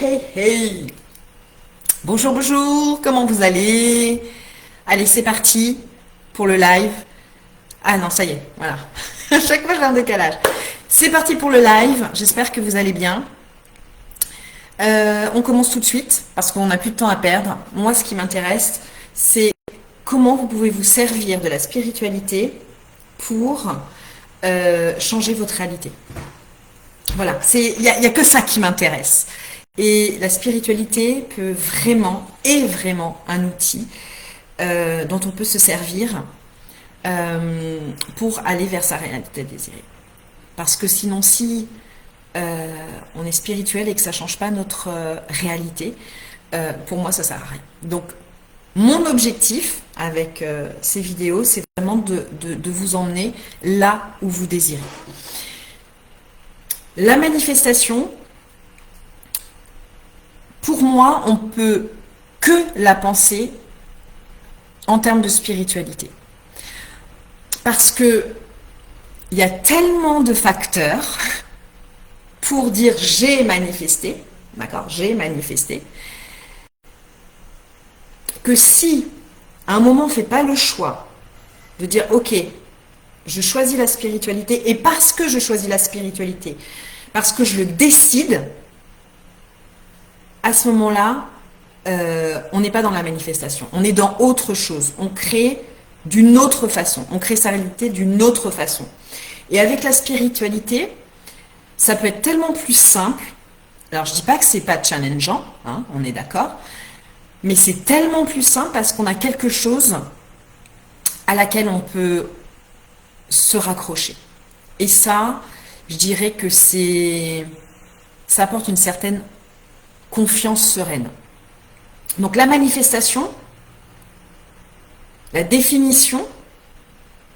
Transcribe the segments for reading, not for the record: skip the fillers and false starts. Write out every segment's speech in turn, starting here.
hey, hey. Bonjour, bonjour, comment vous allez? Allez, c'est parti pour le live. Ah non, ça y est, voilà. À chaque fois, j'ai un décalage. C'est parti pour le live, j'espère que vous allez bien. On commence tout de suite parce qu'on n'a plus de temps à perdre. Moi, ce qui m'intéresse, c'est comment vous pouvez vous servir de la spiritualité pour changer votre réalité. Voilà, il y a que ça qui m'intéresse. Et la spiritualité peut est vraiment un outil dont on peut se servir pour aller vers sa réalité désirée. Parce que sinon, si on est spirituel et que ça change pas notre réalité, pour moi, ça sert à rien. Donc, mon objectif avec ces vidéos, c'est vraiment de vous emmener là où vous désirez. La manifestation, pour moi, on peut que la penser en termes de spiritualité. Parce que il y a tellement de facteurs pour dire j'ai manifesté, d'accord, j'ai manifesté, que si à un moment on ne fait pas le choix de dire ok, je choisis la spiritualité, et parce que je choisis la spiritualité, parce que je le décide, à ce moment-là, on n'est pas dans la manifestation, on est dans autre chose, on crée d'une autre façon, on crée sa réalité d'une autre façon. Et avec la spiritualité, ça peut être tellement plus simple. Alors je dis pas que c'est pas challengeant, hein, on est d'accord, mais c'est tellement plus simple parce qu'on a quelque chose à laquelle on peut se raccrocher. Et ça, je dirais que ça apporte une certaine confiance sereine. Donc la manifestation, la définition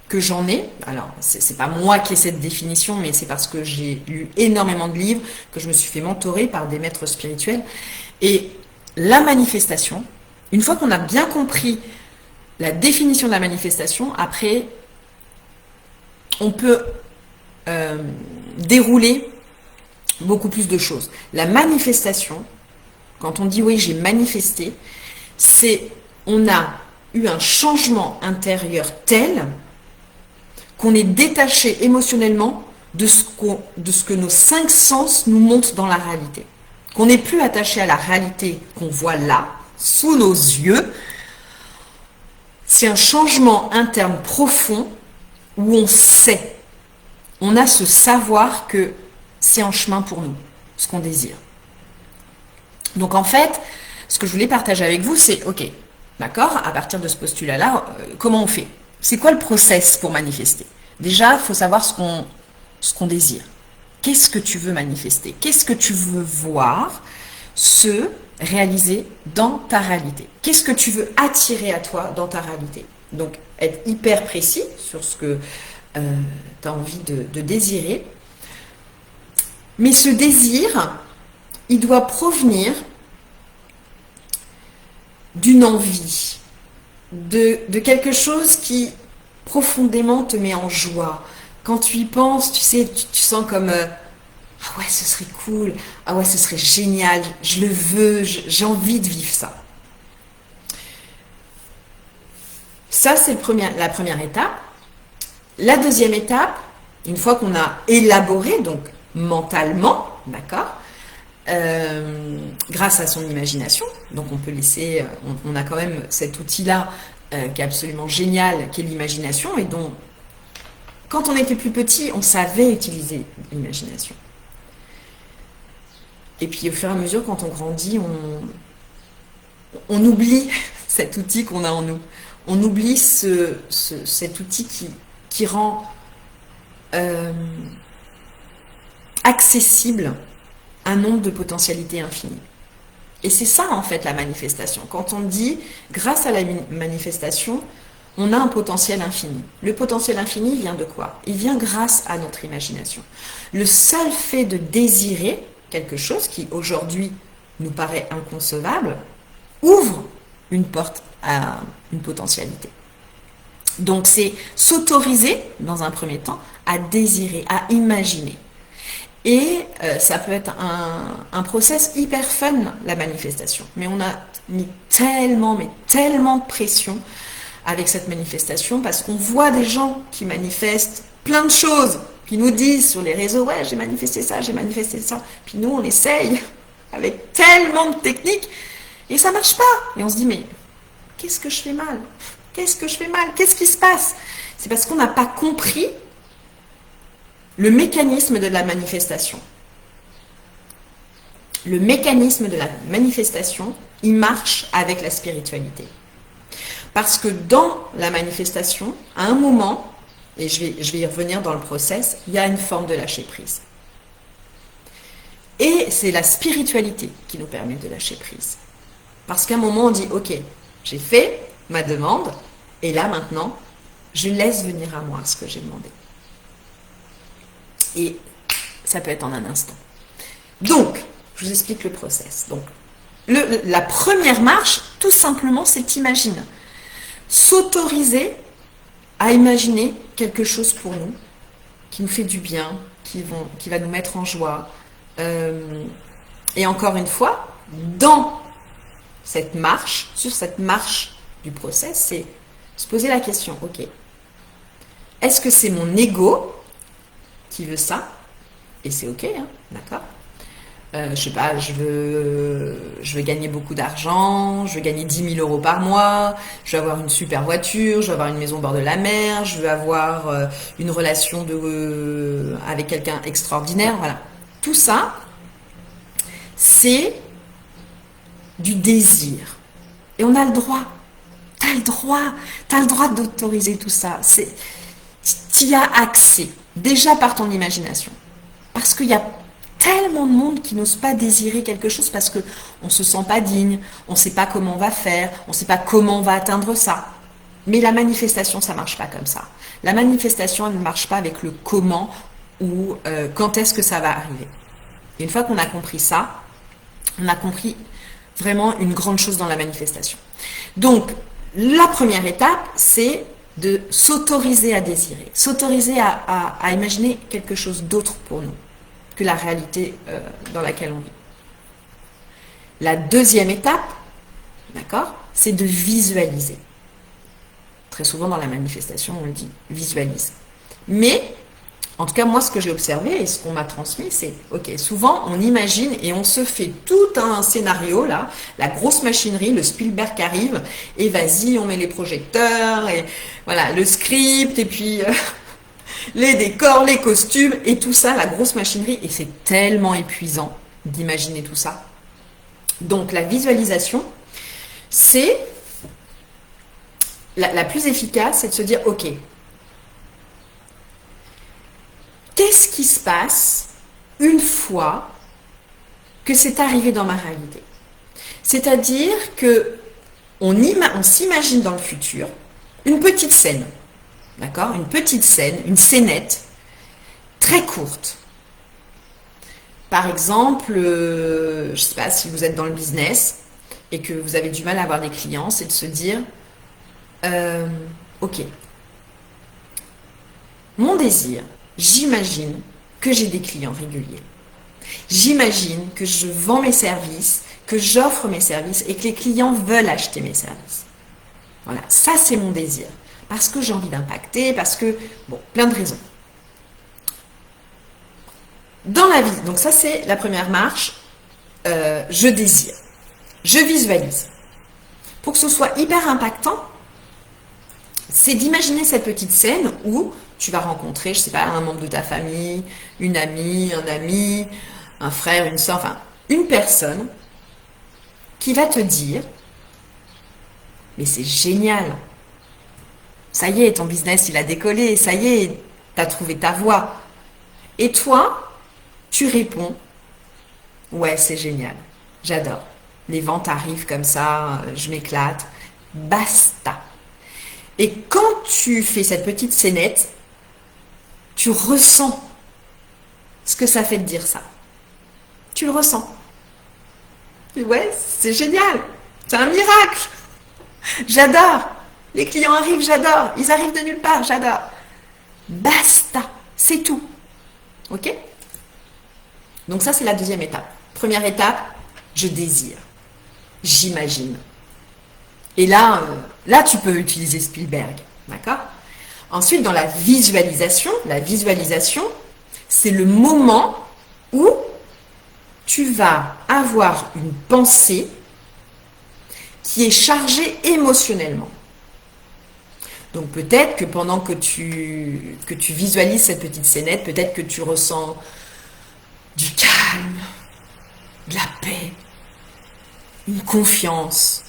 que j'en ai, alors c'est pas moi qui ai cette définition, mais c'est parce que j'ai lu énormément de livres, que je me suis fait mentorer par des maîtres spirituels. Et la manifestation, une fois qu'on a bien compris la définition de la manifestation, après, on peut dérouler beaucoup plus de choses. La manifestation, quand on dit oui, j'ai manifesté, c'est on a eu un changement intérieur tel qu'on est détaché émotionnellement de ce que nos cinq sens nous montrent dans la réalité. Qu'on n'est plus attaché à la réalité qu'on voit là, sous nos yeux. C'est un changement interne profond où on sait. On a ce savoir que c'est en chemin pour nous, ce qu'on désire. Donc en fait, ce que je voulais partager avec vous, c'est ok, d'accord, à partir de ce postulat-là, comment on fait? C'est quoi le process pour manifester? Déjà, il faut savoir ce qu'on désire. Qu'est-ce que tu veux manifester? Qu'est-ce que tu veux voir se réaliser dans ta réalité? Qu'est-ce que tu veux attirer à toi dans ta réalité? Donc, être hyper précis sur ce que tu as envie de désirer. Mais ce désir, il doit provenir d'une envie, de quelque chose qui profondément te met en joie. Quand tu y penses, tu sais, tu sens comme ah ouais, ce serait cool, ah ouais, ce serait génial, je le veux, j'ai envie de vivre ça. Ça, c'est la première étape. La deuxième étape, une fois qu'on a élaboré, donc mentalement, d'accord, grâce à son imagination, donc on peut laisser, on a quand même cet outil-là qui est absolument génial, qui est l'imagination, et dont, quand on était plus petit, on savait utiliser l'imagination. Et puis au fur et à mesure, quand on grandit, on oublie cet outil qu'on a en nous. On oublie cet outil qui rend accessible un nombre de potentialités infinies. Et c'est ça en fait la manifestation. Quand on dit, grâce à la manifestation, on a un potentiel infini. Le potentiel infini vient de quoi? Il vient grâce à notre imagination. Le seul fait de désirer quelque chose qui aujourd'hui nous paraît inconcevable ouvre une porte à une potentialité. Donc c'est s'autoriser dans un premier temps à désirer, à imaginer. Et ça peut être un process hyper fun, la manifestation. Mais on a mis tellement, mais tellement de pression avec cette manifestation parce qu'on voit des gens qui manifestent plein de choses, qui nous disent sur les réseaux, ouais, j'ai manifesté ça, j'ai manifesté ça. Puis nous, on essaye avec tellement de techniques et ça marche pas. Et on se dit, mais qu'est-ce que je fais mal? Qu'est-ce que je fais mal? Qu'est-ce qui se passe? C'est parce qu'on n'a pas compris le mécanisme de la manifestation. Le mécanisme de la manifestation, il marche avec la spiritualité. Parce que dans la manifestation, à un moment, et je vais y revenir dans le process, il y a une forme de lâcher prise. Et c'est la spiritualité qui nous permet de lâcher prise. Parce qu'à un moment, on dit, ok, j'ai fait ma demande, et là maintenant, je laisse venir à moi ce que j'ai demandé. Et ça peut être en un instant. Donc, je vous explique le process. Donc, la première marche, tout simplement, c'est t'imaginer. S'autoriser à imaginer quelque chose pour nous, qui nous fait du bien, qui va nous mettre en joie. Et encore une fois, dans cette marche, sur cette marche du process, c'est se poser la question, ok, est-ce que c'est mon ego qui veut ça? Et c'est ok, hein, d'accord? Je sais pas, je veux gagner beaucoup d'argent, je veux gagner 10 000 € par mois, je veux avoir une super voiture, je veux avoir une maison au bord de la mer, je veux avoir une relation avec quelqu'un extraordinaire, voilà. Tout ça, c'est du désir. Et on a le droit. T'as le droit d'autoriser tout ça. T'y as accès, déjà par ton imagination. Parce qu'il y a tellement de monde qui n'ose pas désirer quelque chose parce qu'on ne se sent pas digne, on ne sait pas comment on va faire, on ne sait pas comment on va atteindre ça. Mais la manifestation, ça ne marche pas comme ça. La manifestation, elle ne marche pas avec le comment ou quand est-ce que ça va arriver. Et une fois qu'on a compris ça, on a compris vraiment une grande chose dans la manifestation. Donc, la première étape, c'est de s'autoriser à désirer, s'autoriser à imaginer quelque chose d'autre pour nous que la réalité dans laquelle on vit. La deuxième étape, d'accord, c'est de visualiser. Très souvent dans la manifestation, on le dit, visualise. Mais, en tout cas, moi, ce que j'ai observé et ce qu'on m'a transmis, c'est, ok, souvent, on imagine et on se fait tout un scénario, là, la grosse machinerie, le Spielberg qui arrive, et vas-y, on met les projecteurs, et voilà, le script, et puis les décors, les costumes, et tout ça, la grosse machinerie, et c'est tellement épuisant d'imaginer tout ça. Donc, la visualisation, c'est la plus efficace, c'est de se dire, ok, qu'est-ce qui se passe une fois que c'est arrivé dans ma réalité? C'est-à-dire que on s'imagine dans le futur une petite scène, d'accord? Une petite scène, une scénette très courte. Par exemple, je ne sais pas si vous êtes dans le business et que vous avez du mal à avoir des clients, c'est de se dire, ok, mon désir, j'imagine que j'ai des clients réguliers. J'imagine que je vends mes services, que j'offre mes services et que les clients veulent acheter mes services. Voilà, ça c'est mon désir. Parce que j'ai envie d'impacter, parce que, bon, plein de raisons. Dans la vie, donc ça c'est la première marche, je désire, je visualise. Pour que ce soit hyper impactant, c'est d'imaginer cette petite scène où tu vas rencontrer, je sais pas, un membre de ta famille, une amie, un ami, un frère, une soeur, enfin, une personne qui va te dire, mais c'est génial, ça y est, ton business, il a décollé, ça y est, tu as trouvé ta voie. Et toi, tu réponds, ouais, c'est génial, j'adore. Les ventes arrivent comme ça, je m'éclate, basta. Et quand tu fais cette petite scénette, tu ressens ce que ça fait de dire ça. Tu le ressens. Ouais, c'est génial. C'est un miracle. J'adore. Les clients arrivent, j'adore. Ils arrivent de nulle part, j'adore. Basta. C'est tout. Ok? Donc ça, c'est la deuxième étape. Première étape, je désire, j'imagine. Et là, tu peux utiliser Spielberg, d'accord? Ensuite, dans la visualisation, c'est le moment où tu vas avoir une pensée qui est chargée émotionnellement. Donc peut-être que pendant que tu visualises cette petite scénette, peut-être que tu ressens du calme, de la paix, une confiance,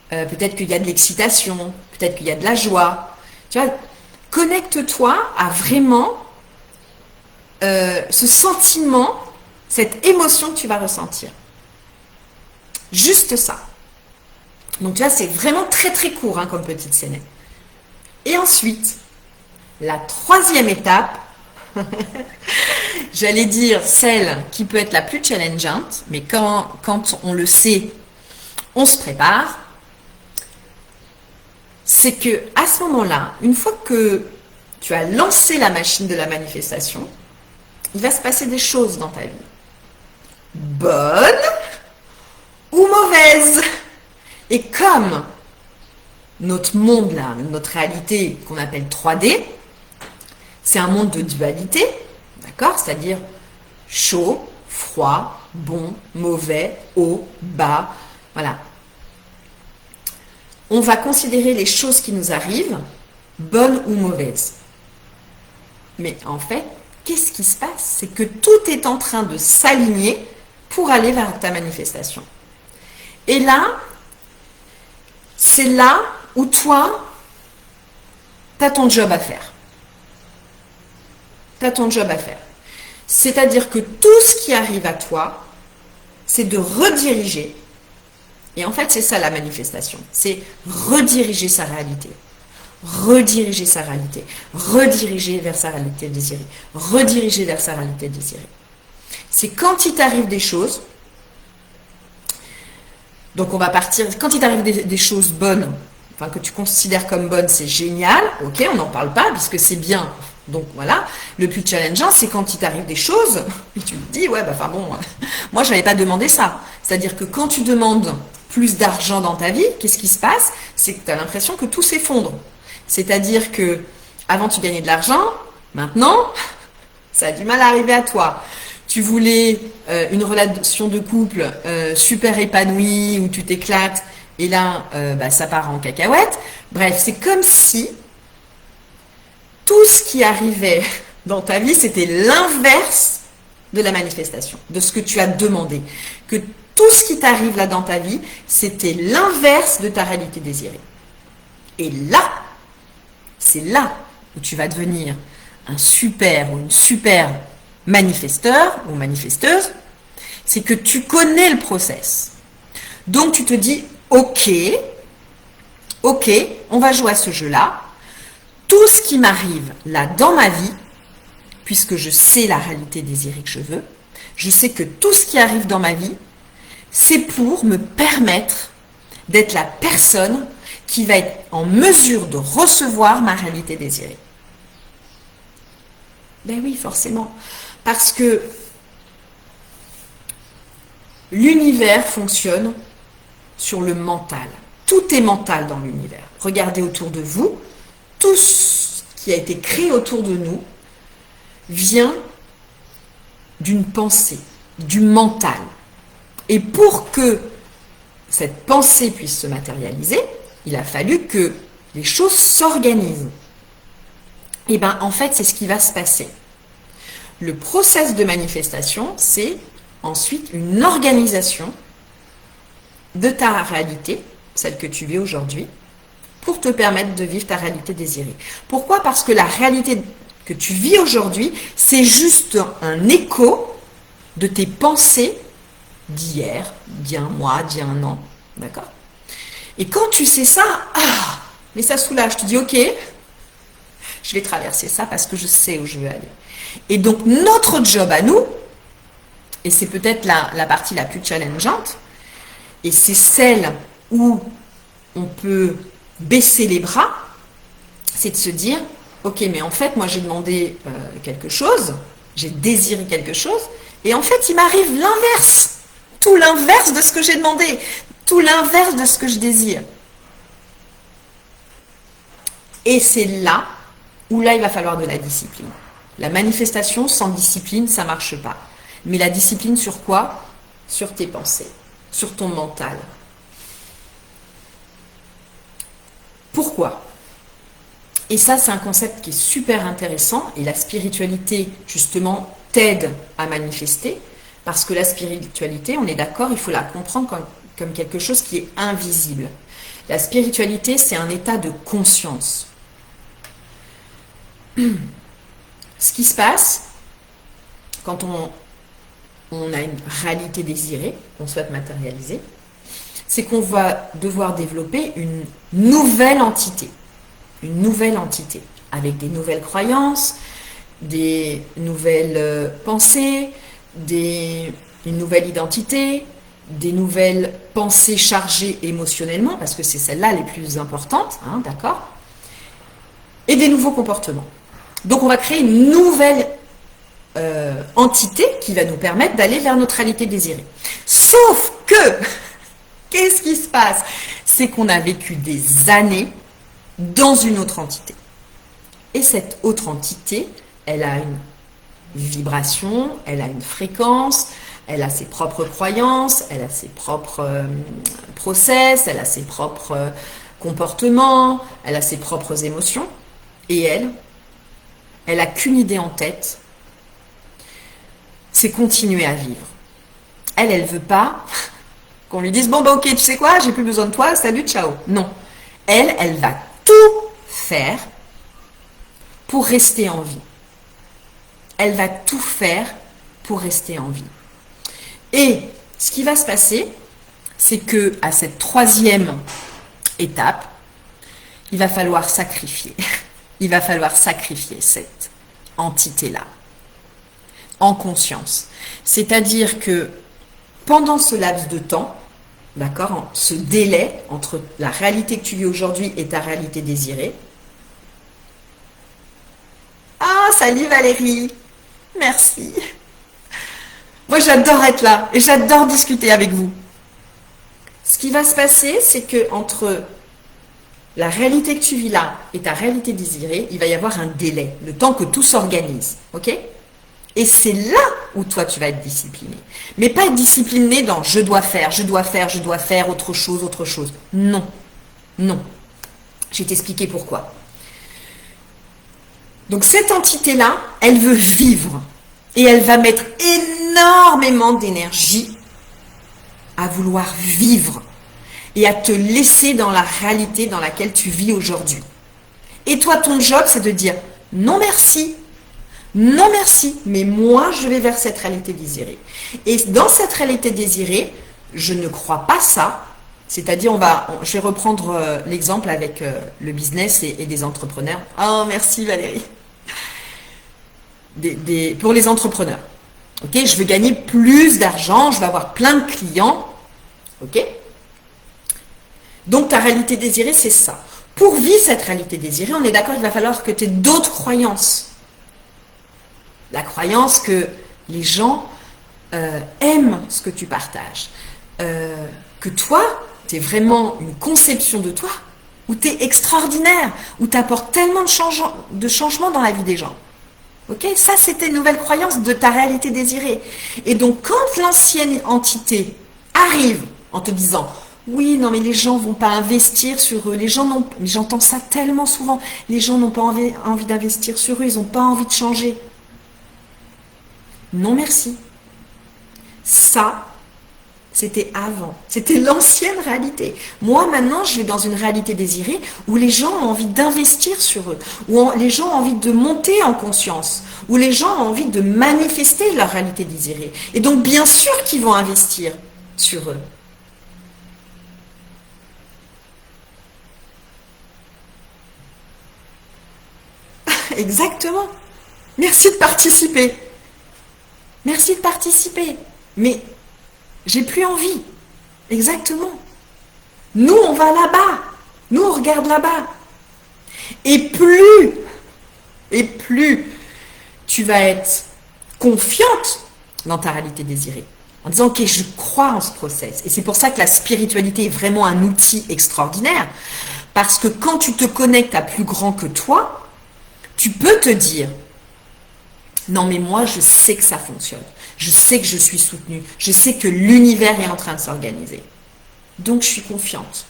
peut-être qu'il y a de l'excitation, peut-être qu'il y a de la joie. Tu vois, connecte-toi à vraiment ce sentiment, cette émotion que tu vas ressentir. Juste ça. Donc tu vois, c'est vraiment très très court comme petite scénette. Et ensuite, la troisième étape, j'allais dire celle qui peut être la plus challengeante, mais quand on le sait, on se prépare, c'est que à ce moment-là, une fois que tu as lancé la machine de la manifestation, il va se passer des choses dans ta vie. Bonnes ou mauvaises. Et comme notre monde là, notre réalité qu'on appelle 3D, c'est un monde de dualité, d'accord? C'est-à-dire chaud, froid, bon, mauvais, haut, bas, voilà. On va considérer les choses qui nous arrivent bonnes ou mauvaises. Mais en fait, qu'est-ce qui se passe? C'est que tout est en train de s'aligner pour aller vers ta manifestation. Et là, c'est là où toi, tu as ton job à faire. Tu as ton job à faire. C'est-à-dire que tout ce qui arrive à toi, c'est de rediriger. Et en fait, c'est ça la manifestation. C'est rediriger sa réalité. Rediriger sa réalité. Rediriger vers sa réalité désirée. Rediriger vers sa réalité désirée. C'est quand il t'arrive des choses. Donc on va partir, quand il t'arrive des choses bonnes, enfin que tu considères comme bonnes, c'est génial, ok, on n'en parle pas puisque c'est bien. Donc voilà, le plus challengeant, c'est quand il t'arrive des choses et tu te dis, ouais, bah enfin bon, moi je n'avais pas demandé ça. C'est-à-dire que quand tu demandes plus d'argent dans ta vie, qu'est-ce qui se passe? C'est que tu as l'impression que tout s'effondre. C'est-à-dire que avant tu gagnais de l'argent, maintenant, ça a du mal à arriver à toi. Tu voulais une relation de couple super épanouie où tu t'éclates et là ça part en cacahuète. Bref, c'est comme si tout ce qui arrivait dans ta vie, c'était l'inverse de la manifestation, de ce que tu as demandé. Que tout ce qui t'arrive là dans ta vie, c'était l'inverse de ta réalité désirée. Et là, c'est là où tu vas devenir un super ou une super manifesteur ou manifesteuse, c'est que tu connais le process. Donc tu te dis, ok, on va jouer à ce jeu-là. Tout ce qui m'arrive là dans ma vie, puisque je sais la réalité désirée que je veux, je sais que tout ce qui arrive dans ma vie, c'est pour me permettre d'être la personne qui va être en mesure de recevoir ma réalité désirée. Ben oui, forcément. Parce que l'univers fonctionne sur le mental. Tout est mental dans l'univers. Regardez autour de vous, tout ce qui a été créé autour de nous vient d'une pensée, du mental. Et pour que cette pensée puisse se matérialiser, il a fallu que les choses s'organisent. Et bien, en fait, c'est ce qui va se passer. Le process de manifestation, c'est ensuite une organisation de ta réalité, celle que tu vis aujourd'hui, pour te permettre de vivre ta réalité désirée. Pourquoi? Parce que la réalité que tu vis aujourd'hui, c'est juste un écho de tes pensées d'hier, d'il y a un mois, d'il y a un an. D'accord? Et quand tu sais ça, mais ça soulage. Tu dis, ok, je vais traverser ça parce que je sais où je veux aller. Et donc, notre job à nous, et c'est peut-être la partie la plus challengeante, et c'est celle où on peut baisser les bras, c'est de se dire, ok, mais en fait, moi j'ai demandé quelque chose, j'ai désiré quelque chose, Et en fait, il m'arrive l'inverse. Tout l'inverse de ce que j'ai demandé. Tout l'inverse de ce que je désire. Et c'est là où il va falloir de la discipline. La manifestation sans discipline, ça ne marche pas. Mais la discipline sur quoi? Sur tes pensées, sur ton mental. Pourquoi? Et ça, c'est un concept qui est super intéressant. Et la spiritualité, justement, t'aide à manifester. Parce que la spiritualité, on est d'accord, il faut la comprendre comme quelque chose qui est invisible. La spiritualité, c'est un état de conscience. Ce qui se passe quand on a une réalité désirée, qu'on souhaite matérialiser, c'est qu'on va devoir développer une nouvelle entité. Une nouvelle entité, avec des nouvelles croyances, des nouvelles pensées, une nouvelle identité, des nouvelles pensées chargées émotionnellement, parce que c'est celles-là les plus importantes, hein, d'accord? Et des nouveaux comportements. Donc on va créer une nouvelle entité qui va nous permettre d'aller vers notre réalité désirée. Sauf que, qu'est-ce qui se passe? C'est qu'on a vécu des années dans une autre entité. Et cette autre entité, elle a une vibration, elle a une fréquence, elle a ses propres croyances, elle a ses propres process, elle a ses propres comportements, elle a ses propres émotions. Et elle a qu'une idée en tête, c'est continuer à vivre. Elle veut pas qu'on lui dise, bon bah ok, tu sais quoi, j'ai plus besoin de toi, salut, ciao. Non. Elle va tout faire pour rester en vie. Elle va tout faire pour rester en vie. Et ce qui va se passer, c'est que à cette troisième étape, il va falloir sacrifier. Il va falloir sacrifier cette entité-là, en conscience. C'est-à-dire que pendant ce laps de temps, d'accord, ce délai entre la réalité que tu vis aujourd'hui et ta réalité désirée. Ah, salut Valérie, merci. Moi, j'adore être là et j'adore discuter avec vous. Ce qui va se passer, c'est que entre la réalité que tu vis là et ta réalité désirée, il va y avoir un délai, le temps que tout s'organise, ok? Et c'est là où toi, tu vas être discipliné. Mais pas être discipliné dans « je dois faire, autre chose ». Non, non. Je vais t'expliquer pourquoi. Donc cette entité-là, elle veut vivre. Et elle va mettre énormément d'énergie à vouloir vivre. Et à te laisser dans la réalité dans laquelle tu vis aujourd'hui. Et toi, ton job, c'est de dire « non merci ». Non merci, mais moi je vais vers cette réalité désirée. Et dans cette réalité désirée, je ne crois pas ça. C'est-à-dire, je vais reprendre l'exemple avec le business et des entrepreneurs. Oh, merci Valérie. Pour les entrepreneurs. Ok, je veux gagner plus d'argent, je vais avoir plein de clients. Ok. Donc ta réalité désirée, c'est ça. Pour vivre cette réalité désirée, on est d'accord, il va falloir que tu aies d'autres croyances. La croyance que les gens aiment ce que tu partages. Que toi, tu es vraiment une conception de toi, où tu es extraordinaire, où tu apportes tellement de changements dans la vie des gens. Ok, ça, c'était une nouvelle croyance de ta réalité désirée. Et donc, quand l'ancienne entité arrive en te disant « oui, non, mais les gens vont pas investir sur eux, les gens n'ont... » Mais j'entends ça tellement souvent. Les gens n'ont pas envie d'investir sur eux, ils n'ont pas envie de changer. Non merci. Ça, c'était avant. C'était l'ancienne réalité. Moi, maintenant, je vais dans une réalité désirée où les gens ont envie d'investir sur eux, où les gens ont envie de monter en conscience, où les gens ont envie de manifester leur réalité désirée. Et donc, bien sûr qu'ils vont investir sur eux. Exactement. Merci de participer. Merci de participer. Mais j'ai plus envie. Exactement. Nous, on va là-bas. Nous, on regarde là-bas. Et plus tu vas être confiante dans ta réalité désirée. En disant, ok, je crois en ce process. Et c'est pour ça que la spiritualité est vraiment un outil extraordinaire. Parce que quand tu te connectes à plus grand que toi, tu peux te dire, non mais moi je sais que ça fonctionne. Je sais que je suis soutenue. Je sais que l'univers est en train de s'organiser. Donc je suis confiante.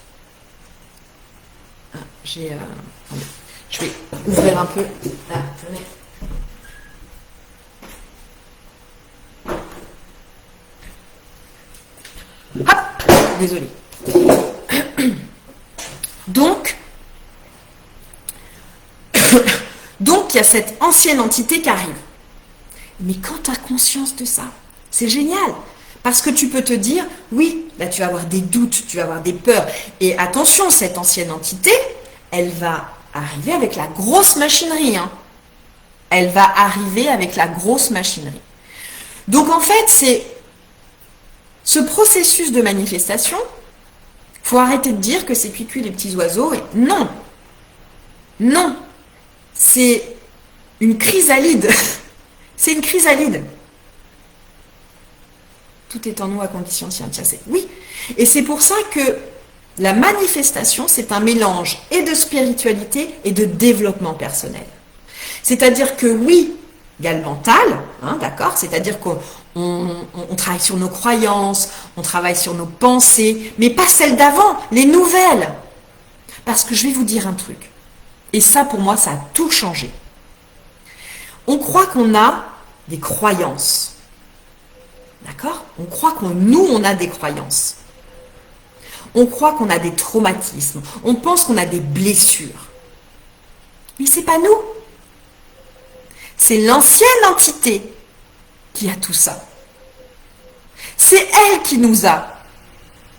Ah, je vais ouvrir un peu. Ah, attendez. Hop, désolée. Donc, il y a cette ancienne entité qui arrive. Mais quand tu as conscience de ça, c'est génial. Parce que tu peux te dire, oui, là tu vas avoir des doutes, tu vas avoir des peurs. Et attention, cette ancienne entité, elle va arriver avec la grosse machinerie. Hein. Elle va arriver avec la grosse machinerie. Donc en fait, c'est ce processus de manifestation, il faut arrêter de dire que c'est cuicui les petits oiseaux. Et non, non, c'est une chrysalide. C'est une chrysalide. Tout est en nous à condition de s'y intéresser. Oui, et c'est pour ça que la manifestation, c'est un mélange et de spiritualité et de développement personnel. C'est-à-dire que oui, il y a le mental, hein, d'accord, c'est-à-dire qu'on travaille sur nos croyances, on travaille sur nos pensées, mais pas celles d'avant, les nouvelles. Parce que je vais vous dire un truc, et ça pour moi, ça a tout changé. On croit qu'on a des croyances, d'accord? On croit qu'on a des croyances. On croit qu'on a des traumatismes, on pense qu'on a des blessures. Mais c'est pas nous. C'est l'ancienne entité qui a tout ça. C'est elle qui nous a.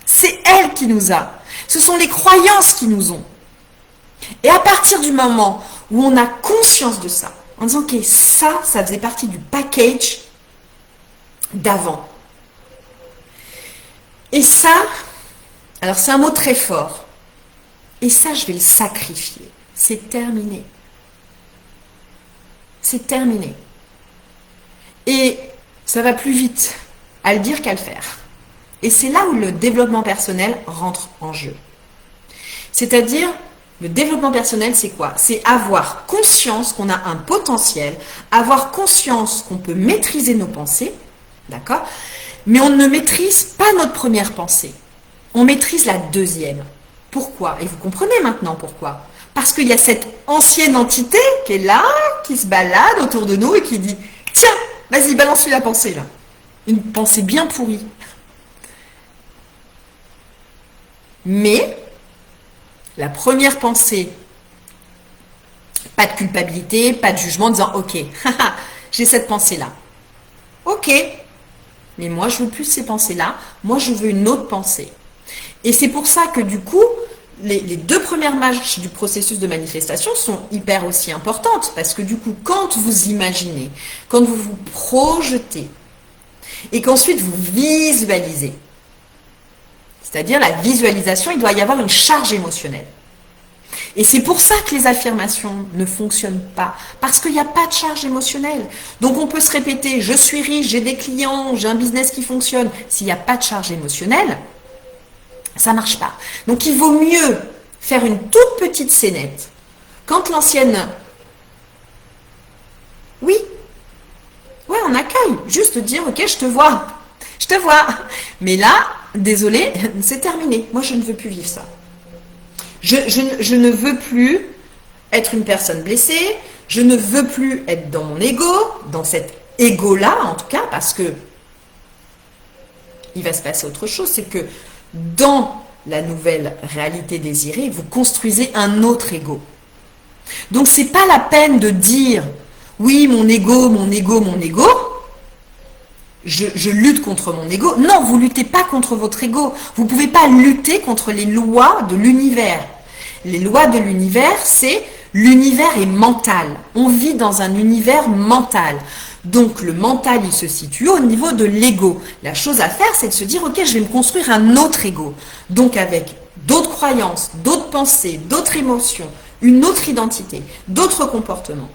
C'est elle qui nous a. Ce sont les croyances qui nous ont. Et à partir du moment où on a conscience de ça, en disant ok, ça faisait partie du package d'avant. Et ça, alors c'est un mot très fort. Et ça, je vais le sacrifier. C'est terminé. C'est terminé. Et ça va plus vite à le dire qu'à le faire. Et c'est là où le développement personnel rentre en jeu. C'est-à-dire, le développement personnel, c'est quoi? C'est avoir conscience qu'on a un potentiel, avoir conscience qu'on peut maîtriser nos pensées, d'accord? Mais on ne maîtrise pas notre première pensée. On maîtrise la deuxième. Pourquoi? Et vous comprenez maintenant pourquoi? Parce qu'il y a cette ancienne entité qui est là, qui se balade autour de nous et qui dit « Tiens, vas-y, balance-lui la pensée là. » Une pensée bien pourrie. Mais, la première pensée, pas de culpabilité, pas de jugement, en disant « Ok, j'ai cette pensée-là. Ok, mais moi je veux plus ces pensées-là, moi je veux une autre pensée. » Et c'est pour ça que du coup, les deux premières marches du processus de manifestation sont hyper aussi importantes. Parce que du coup, quand vous imaginez, quand vous vous projetez, et qu'ensuite vous visualisez, c'est-à-dire la visualisation, il doit y avoir une charge émotionnelle. Et c'est pour ça que les affirmations ne fonctionnent pas. Parce qu'il n'y a pas de charge émotionnelle. Donc on peut se répéter, je suis riche, j'ai des clients, j'ai un business qui fonctionne. S'il n'y a pas de charge émotionnelle, ça ne marche pas. Donc il vaut mieux faire une toute petite scénette. Quand l'ancienne... Oui, ouais, on accueille. Juste dire, ok, je te vois. Je te vois. Mais là, désolé, c'est terminé. Moi, je ne veux plus vivre ça. Je ne veux plus être une personne blessée. Je ne veux plus être dans mon ego, dans cet ego-là, en tout cas, parce que il va se passer autre chose. C'est que dans la nouvelle réalité désirée, vous construisez un autre ego. Donc, c'est pas la peine de dire oui, mon ego, mon ego, mon ego. Je lutte contre mon ego. Non, vous luttez pas contre votre ego. Vous ne pouvez pas lutter contre les lois de l'univers. Les lois de l'univers, c'est l'univers est mental. On vit dans un univers mental. Donc le mental, il se situe au niveau de l'ego. La chose à faire, c'est de se dire, ok, je vais me construire un autre ego. Donc avec d'autres croyances, d'autres pensées, d'autres émotions, une autre identité, d'autres comportements.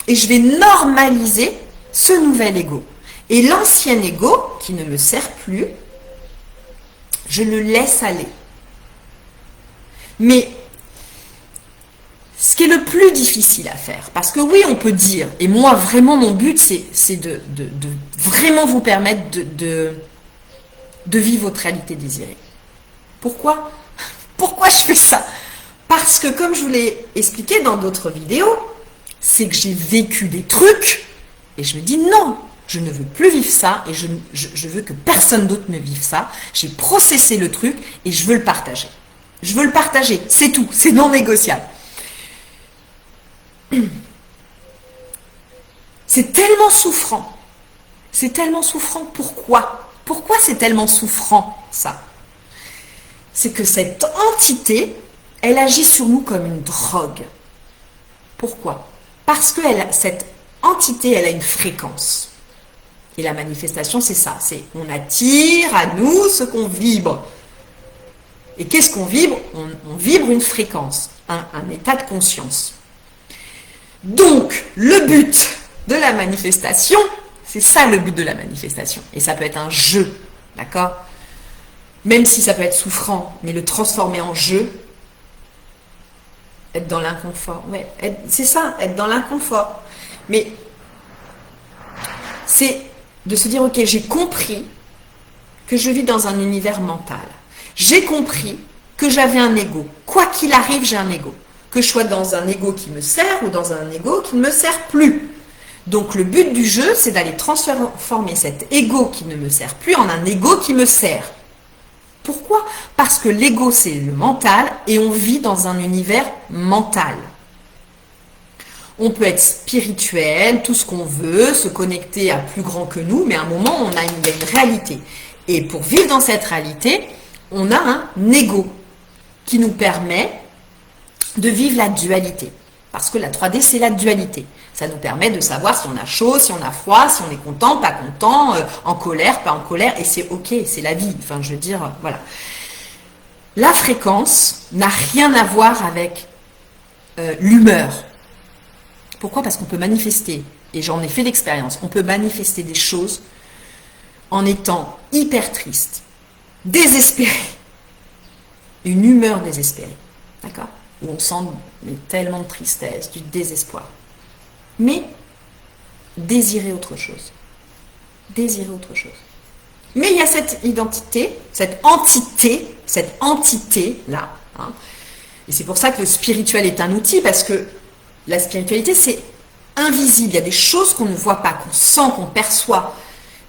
Et je vais normaliser ce nouvel ego. Et l'ancien ego, qui ne me sert plus, je le laisse aller. Mais ce qui est le plus difficile à faire, parce que oui, on peut dire, et moi vraiment mon but c'est de vraiment vous permettre de vivre votre réalité désirée. Pourquoi? Pourquoi je fais ça? Parce que comme je vous l'ai expliqué dans d'autres vidéos, c'est que j'ai vécu des trucs et je me dis non, je ne veux plus vivre ça et je veux que personne d'autre ne vive ça. J'ai processé le truc et je veux le partager. Je veux le partager, c'est tout, c'est non négociable. C'est tellement souffrant. C'est tellement souffrant. Pourquoi? Pourquoi c'est tellement souffrant, ça? C'est que cette entité, elle agit sur nous comme une drogue. Pourquoi? Parce que cette entité, elle a une fréquence. Et la manifestation, c'est ça. C'est on attire à nous ce qu'on vibre. Et qu'est-ce qu'on vibre? On vibre une fréquence, un état de conscience. Donc, le but de la manifestation, c'est ça le but de la manifestation. Et ça peut être un jeu, d'accord? Même si ça peut être souffrant, mais le transformer en jeu, être dans l'inconfort. Ouais, c'est ça, être dans l'inconfort. Mais c'est de se dire, ok, j'ai compris que je vis dans un univers mental. J'ai compris que j'avais un ego. Quoi qu'il arrive, j'ai un ego. Que je sois dans un ego qui me sert ou dans un ego qui ne me sert plus. Donc le but du jeu, c'est d'aller transformer cet ego qui ne me sert plus en un ego qui me sert. Pourquoi? Parce que l'ego, c'est le mental et on vit dans un univers mental. On peut être spirituel, tout ce qu'on veut, se connecter à plus grand que nous, mais à un moment, on a une réalité. Et pour vivre dans cette réalité, on a un ego qui nous permet de vivre la dualité. Parce que la 3D, c'est la dualité. Ça nous permet de savoir si on a chaud, si on a froid, si on est content, pas content, en colère, pas en colère, et c'est ok, c'est la vie. Enfin, je veux dire, voilà. La fréquence n'a rien à voir avec l'humeur. Pourquoi? Parce qu'on peut manifester, et j'en ai fait l'expérience, on peut manifester des choses en étant hyper triste, désespéré, une humeur désespérée, d'accord? Où on sent tellement de tristesse, du désespoir. Mais désirer autre chose. Désirer autre chose. Mais il y a cette identité, cette entité-là. Hein, et c'est pour ça que le spirituel est un outil, parce que la spiritualité, c'est invisible. Il y a des choses qu'on ne voit pas, qu'on sent, qu'on perçoit.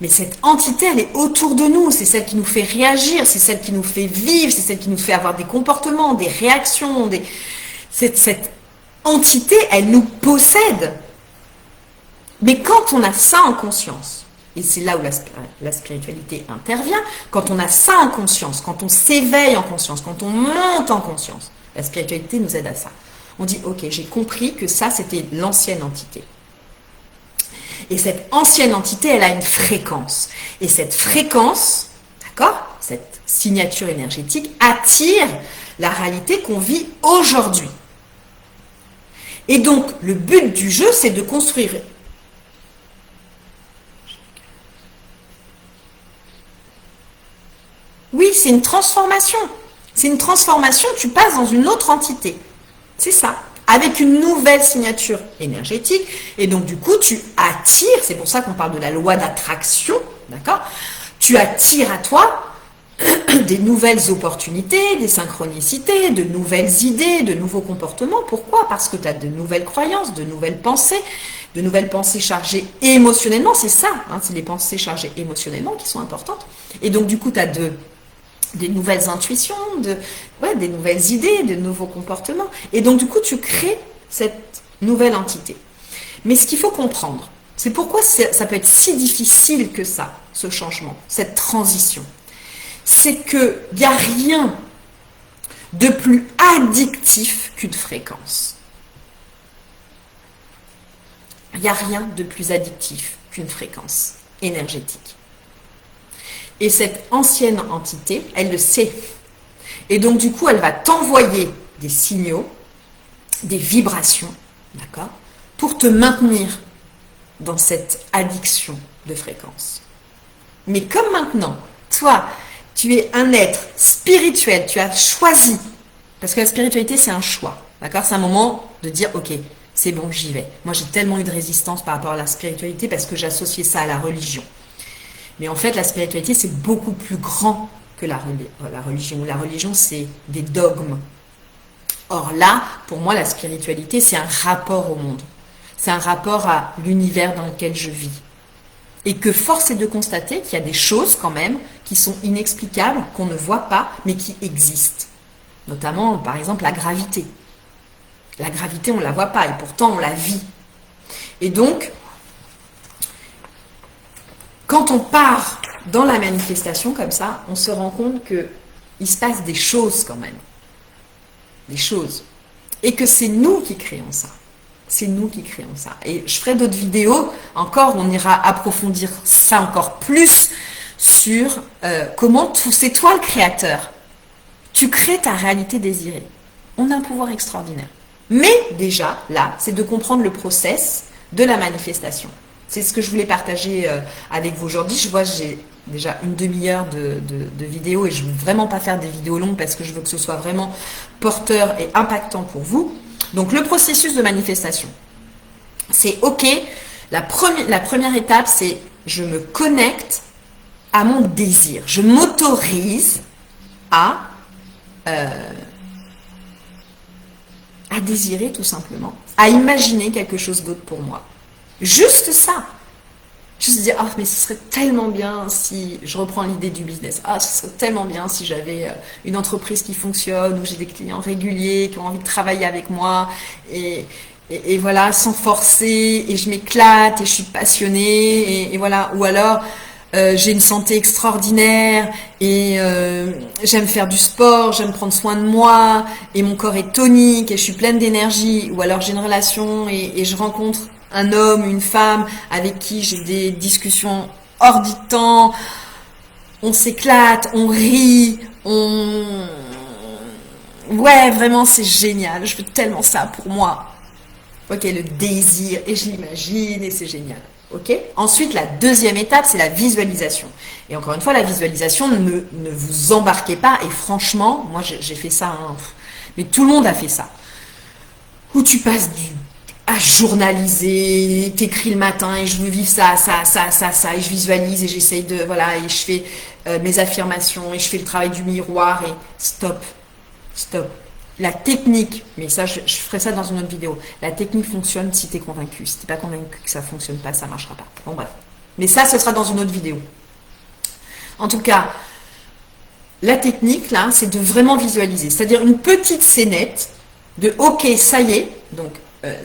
Mais cette entité, elle est autour de nous. C'est celle qui nous fait réagir, c'est celle qui nous fait vivre, c'est celle qui nous fait avoir des comportements, des réactions. Cette entité, elle nous possède. Mais quand on a ça en conscience, et c'est là où la spiritualité intervient, quand on a ça en conscience, quand on s'éveille en conscience, quand on monte en conscience, la spiritualité nous aide à ça. On dit, ok, j'ai compris que ça, c'était l'ancienne entité. Et cette ancienne entité, elle a une fréquence. Et cette fréquence, d'accord, cette signature énergétique attire la réalité qu'on vit aujourd'hui. Et donc, le but du jeu, c'est de construire. Oui, c'est une transformation. C'est une transformation, tu passes dans une autre entité. C'est ça. Avec une nouvelle signature énergétique. Et donc, du coup, tu attires, c'est pour ça qu'on parle de la loi d'attraction, d'accord? Tu attires à toi des nouvelles opportunités, des synchronicités, de nouvelles idées, de nouveaux comportements. Pourquoi? Parce que tu as de nouvelles croyances, de nouvelles pensées chargées émotionnellement. C'est ça, hein, c'est les pensées chargées émotionnellement qui sont importantes. Et donc, du coup, tu as des nouvelles intuitions, des nouvelles idées, de nouveaux comportements. Et donc, du coup, tu crées cette nouvelle entité. Mais ce qu'il faut comprendre, c'est pourquoi ça peut être si difficile que ça, ce changement, cette transition. C'est qu'il n'y a rien de plus addictif qu'une fréquence. Il n'y a rien de plus addictif qu'une fréquence énergétique. Et cette ancienne entité, elle le sait. Et donc, du coup, elle va t'envoyer des signaux, des vibrations, d'accord, pour te maintenir dans cette addiction de fréquence. Mais comme maintenant, toi, tu es un être spirituel, tu as choisi, parce que la spiritualité, c'est un choix, d'accord? C'est un moment de dire, ok, c'est bon, j'y vais. Moi, j'ai tellement eu de résistance par rapport à la spiritualité parce que j'associais ça à la religion. Mais en fait, la spiritualité, c'est beaucoup plus grand que la religion. La religion, c'est des dogmes. Or là, pour moi, la spiritualité, c'est un rapport au monde. C'est un rapport à l'univers dans lequel je vis. Et que force est de constater qu'il y a des choses quand même qui sont inexplicables, qu'on ne voit pas, mais qui existent. Notamment, par exemple, la gravité. La gravité, on ne la voit pas, et pourtant on la vit. Et donc, quand on part dans la manifestation comme ça, on se rend compte qu'il se passe des choses quand même. Des choses. Et que c'est nous qui créons ça. C'est nous qui créons ça. Et je ferai d'autres vidéos, encore, on ira approfondir ça encore plus sur comment c'est toi le créateur. Tu crées ta réalité désirée. On a un pouvoir extraordinaire. Mais déjà, là, c'est de comprendre le process de la manifestation. C'est ce que je voulais partager avec vous aujourd'hui. Je vois, j'ai déjà une demi-heure de vidéo et je ne veux vraiment pas faire des vidéos longues parce que je veux que ce soit vraiment porteur et impactant pour vous. Donc, le processus de manifestation, c'est OK. La première étape, c'est je me connecte à mon désir. Je m'autorise à désirer tout simplement, à imaginer quelque chose d'autre pour moi. Juste ça. Juste dire, ah, mais ce serait tellement bien si, je reprends l'idée du business, ah, ce serait tellement bien si j'avais une entreprise qui fonctionne, où j'ai des clients réguliers, qui ont envie de travailler avec moi, et voilà, sans forcer, et je m'éclate, et je suis passionnée, et voilà. Ou alors, j'ai une santé extraordinaire, et j'aime faire du sport, j'aime prendre soin de moi, et mon corps est tonique, et je suis pleine d'énergie. Ou alors, j'ai une relation, et je rencontre un homme, une femme avec qui j'ai des discussions hors du temps, on s'éclate, on rit, ouais, vraiment c'est génial, je veux tellement ça pour moi. Ok, le désir, et je l'imagine, et c'est génial. Ok. Ensuite, la deuxième étape, c'est la visualisation. Et encore une fois, la visualisation, ne vous embarquez pas, et franchement, moi j'ai fait ça, hein, mais tout le monde a fait ça. Où tu passes à journaliser, t'écris le matin et je veux vivre ça, et je visualise et j'essaye de, voilà, et je fais mes affirmations et je fais le travail du miroir et stop. La technique, mais ça, je ferai ça dans une autre vidéo. La technique fonctionne si t'es convaincu. Si t'es pas convaincu que ça fonctionne pas, ça marchera pas. Bon, bref. Mais ça, ce sera dans une autre vidéo. En tout cas, la technique, là, c'est de vraiment visualiser. C'est-à-dire une petite scénette de, ok, ça y est, donc,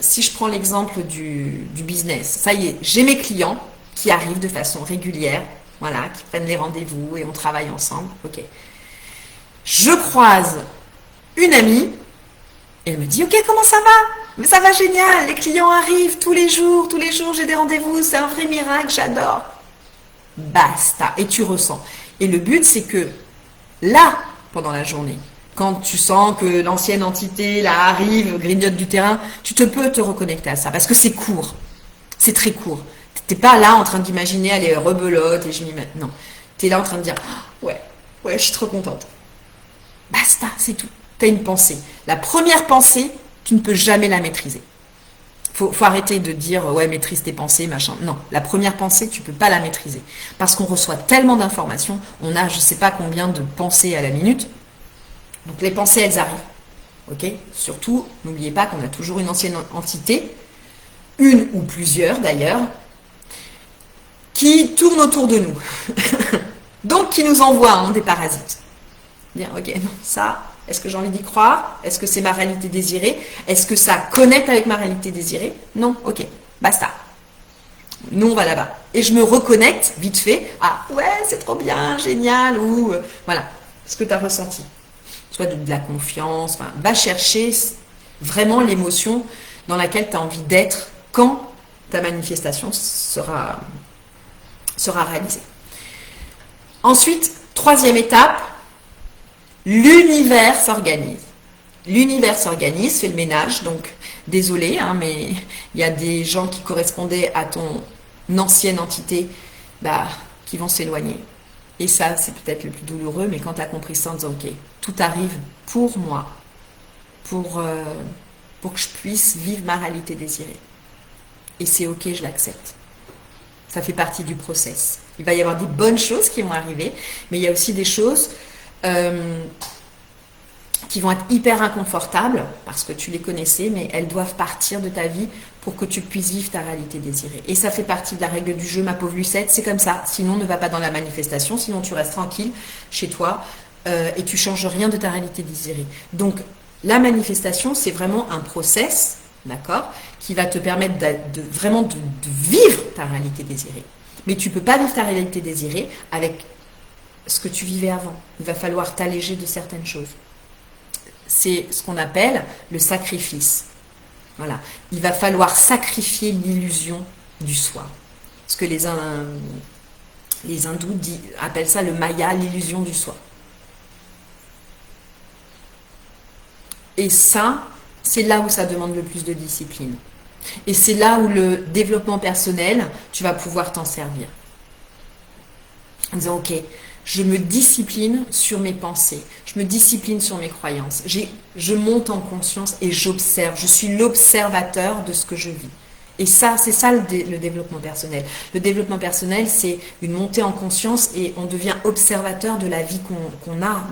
si je prends l'exemple du business, ça y est, j'ai mes clients qui arrivent de façon régulière, voilà, qui prennent les rendez-vous et on travaille ensemble, ok. Je croise une amie et elle me dit, ok, comment ça va? Mais ça va génial, les clients arrivent tous les jours, j'ai des rendez-vous, c'est un vrai miracle, j'adore. Basta, et tu ressens. Et le but, c'est que là, pendant la journée, quand tu sens que l'ancienne entité là arrive, grignote du terrain, tu peux te reconnecter à ça parce que c'est court, c'est très court. T'es pas là en train d'imaginer, elle est rebelote et je m'y mets. Non, t'es là en train de dire, oh, ouais, je suis trop contente. Basta, c'est tout. T'as une pensée. La première pensée, tu ne peux jamais la maîtriser. Faut arrêter de dire, ouais, maîtrise tes pensées, machin. Non, la première pensée, tu peux pas la maîtriser parce qu'on reçoit tellement d'informations. On a, je sais pas combien de pensées à la minute. Donc les pensées, elles arrivent. Ok. Surtout, n'oubliez pas qu'on a toujours une ancienne entité, une ou plusieurs d'ailleurs, qui tourne autour de nous. Donc qui nous envoie des parasites. Dire, ok, non, ça, est-ce que j'ai envie d'y croire? Est-ce que c'est ma réalité désirée? Est-ce que ça connecte avec ma réalité désirée? Non, ok, basta. Nous, on va là-bas. Et je me reconnecte vite fait. Ah ouais, c'est trop bien, génial, ou voilà, ce que tu as ressenti. Soit de la confiance, enfin, va chercher vraiment l'émotion dans laquelle tu as envie d'être quand ta manifestation sera réalisée. Ensuite, troisième étape, l'univers s'organise. L'univers s'organise, fait le ménage, donc désolé, hein, mais il y a des gens qui correspondaient à ton ancienne entité bah, qui vont s'éloigner. Et ça, c'est peut-être le plus douloureux, mais quand tu as compris ça en disant, ok, tout arrive pour moi, pour, euh, pour que je puisse vivre ma réalité désirée. Et c'est ok, je l'accepte. Ça fait partie du process. Il va y avoir des bonnes choses qui vont arriver, mais il y a aussi des choses qui vont être hyper inconfortables, parce que tu les connaissais, mais elles doivent partir de ta vie pour que tu puisses vivre ta réalité désirée. Et ça fait partie de la règle du jeu, ma pauvre Lucette, c'est comme ça. Sinon, ne va pas dans la manifestation, sinon tu restes tranquille chez toi et tu changes rien de ta réalité désirée. Donc, la manifestation, c'est vraiment un process, d'accord, qui va te permettre vraiment de vivre ta réalité désirée. Mais tu ne peux pas vivre ta réalité désirée avec ce que tu vivais avant. Il va falloir t'alléger de certaines choses. C'est ce qu'on appelle le sacrifice. Voilà. Il va falloir sacrifier l'illusion du soi. Ce que les hindous appellent ça le maya, l'illusion du soi. Et ça, c'est là où ça demande le plus de discipline. Et c'est là où le développement personnel, tu vas pouvoir t'en servir. En disant, ok, je me discipline sur mes pensées, je me discipline sur mes croyances, je monte en conscience et j'observe, je suis l'observateur de ce que je vis. Et ça, c'est ça le développement personnel. Le développement personnel, c'est une montée en conscience et on devient observateur de la vie qu'on a,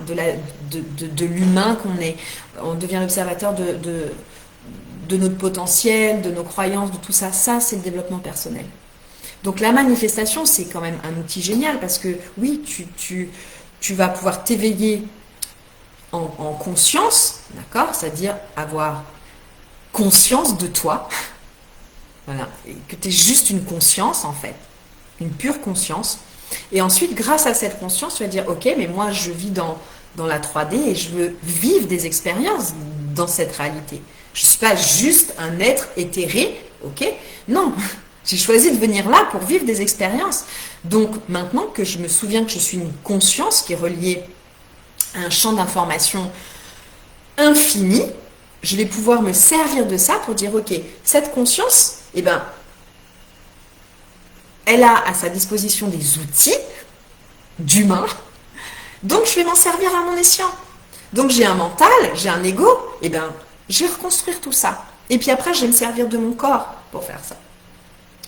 de l'humain qu'on est. On devient l'observateur de notre potentiel, de nos croyances, de tout ça. Ça, c'est le développement personnel. Donc la manifestation, c'est quand même un outil génial parce que oui, tu vas pouvoir t'éveiller en conscience, d'accord? C'est-à-dire avoir conscience de toi, voilà, et que tu es juste une conscience en fait, une pure conscience. Et ensuite, grâce à cette conscience, tu vas dire, ok, mais moi je vis dans la 3D et je veux vivre des expériences dans cette réalité. Je ne suis pas juste un être éthéré, ok? Non. J'ai choisi de venir là pour vivre des expériences. Donc maintenant que je me souviens que je suis une conscience qui est reliée à un champ d'information infini, je vais pouvoir me servir de ça pour dire, ok, cette conscience, eh ben, elle a à sa disposition des outils d'humain, donc je vais m'en servir à mon escient. Donc j'ai un mental, j'ai un ego, eh ben, je vais reconstruire tout ça. Et puis après, je vais me servir de mon corps pour faire ça.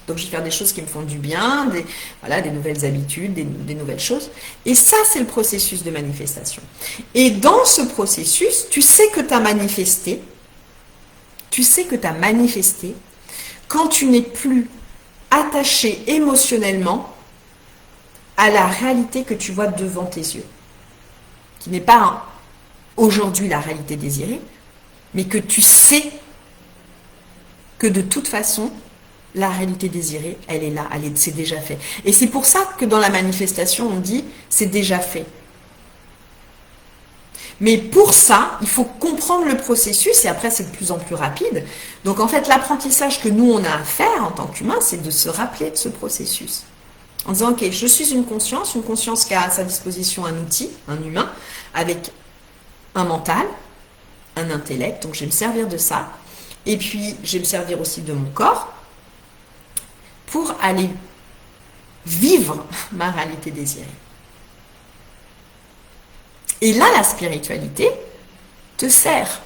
Donc, je vais faire des choses qui me font du bien, des nouvelles habitudes, des nouvelles choses. Et ça, c'est le processus de manifestation. Et dans ce processus, tu sais que tu as manifesté. Tu sais que tu as manifesté quand tu n'es plus attaché émotionnellement à la réalité que tu vois devant tes yeux. Qui n'est pas aujourd'hui la réalité désirée, mais que tu sais que de toute façon, la réalité désirée, elle est là, c'est déjà fait. Et c'est pour ça que dans la manifestation, on dit c'est déjà fait. Mais pour ça, il faut comprendre le processus et après c'est de plus en plus rapide. Donc en fait, l'apprentissage que nous on a à faire en tant qu'humain, c'est de se rappeler de ce processus. En disant ok, je suis une conscience qui a à sa disposition un outil, un humain, avec un mental, un intellect, donc je vais me servir de ça. Et puis je vais me servir aussi de mon corps pour aller vivre ma réalité désirée. Et là, la spiritualité te sert.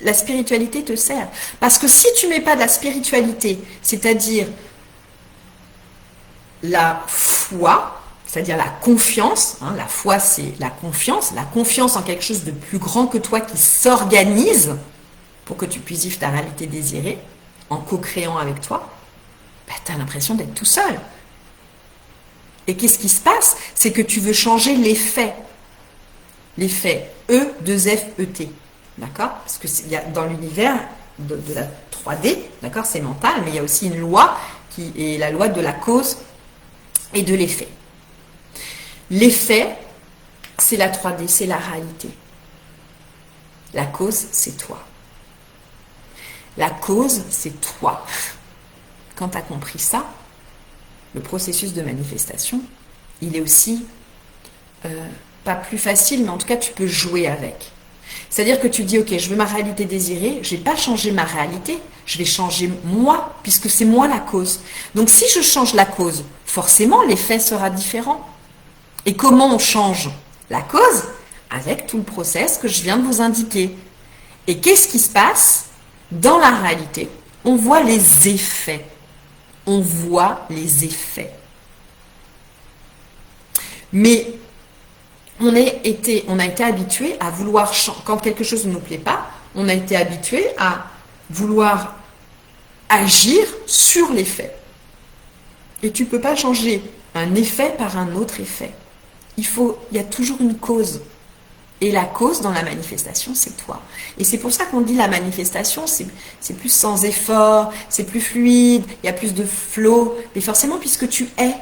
La spiritualité te sert. Parce que si tu ne mets pas de la spiritualité, c'est-à-dire la foi, c'est-à-dire la confiance, la foi c'est la confiance en quelque chose de plus grand que toi qui s'organise pour que tu puisses vivre ta réalité désirée en co-créant avec toi, tu as l'impression d'être tout seul. Et qu'est-ce qui se passe? C'est que tu veux changer l'effet. L'effet E2FET. D'accord? Parce que y a, dans l'univers de la 3D, d'accord, c'est mental, mais il y a aussi une loi qui est la loi de la cause et de l'effet. L'effet, c'est la 3D, c'est la réalité. La cause, c'est toi. La cause, c'est toi. Quand tu as compris ça, le processus de manifestation, il est aussi pas plus facile, mais en tout cas, tu peux jouer avec. C'est-à-dire que tu dis, ok, je veux ma réalité désirée, je vais pas changer ma réalité, je vais changer moi, puisque c'est moi la cause. Donc si je change la cause, forcément l'effet sera différent. Et comment on change la cause? Avec tout le process que je viens de vous indiquer. Et qu'est-ce qui se passe? Dans la réalité, on voit les effets. On voit les effets. Mais on a été habitué à vouloir, quand quelque chose ne nous plaît pas, on a été habitué à vouloir agir sur l'effet. Et tu ne peux pas changer un effet par un autre effet. Il y a toujours une cause. Et la cause dans la manifestation, c'est toi. Et c'est pour ça qu'on dit la manifestation, c'est plus sans effort, c'est plus fluide, il y a plus de flow. Mais forcément, puisque tu es.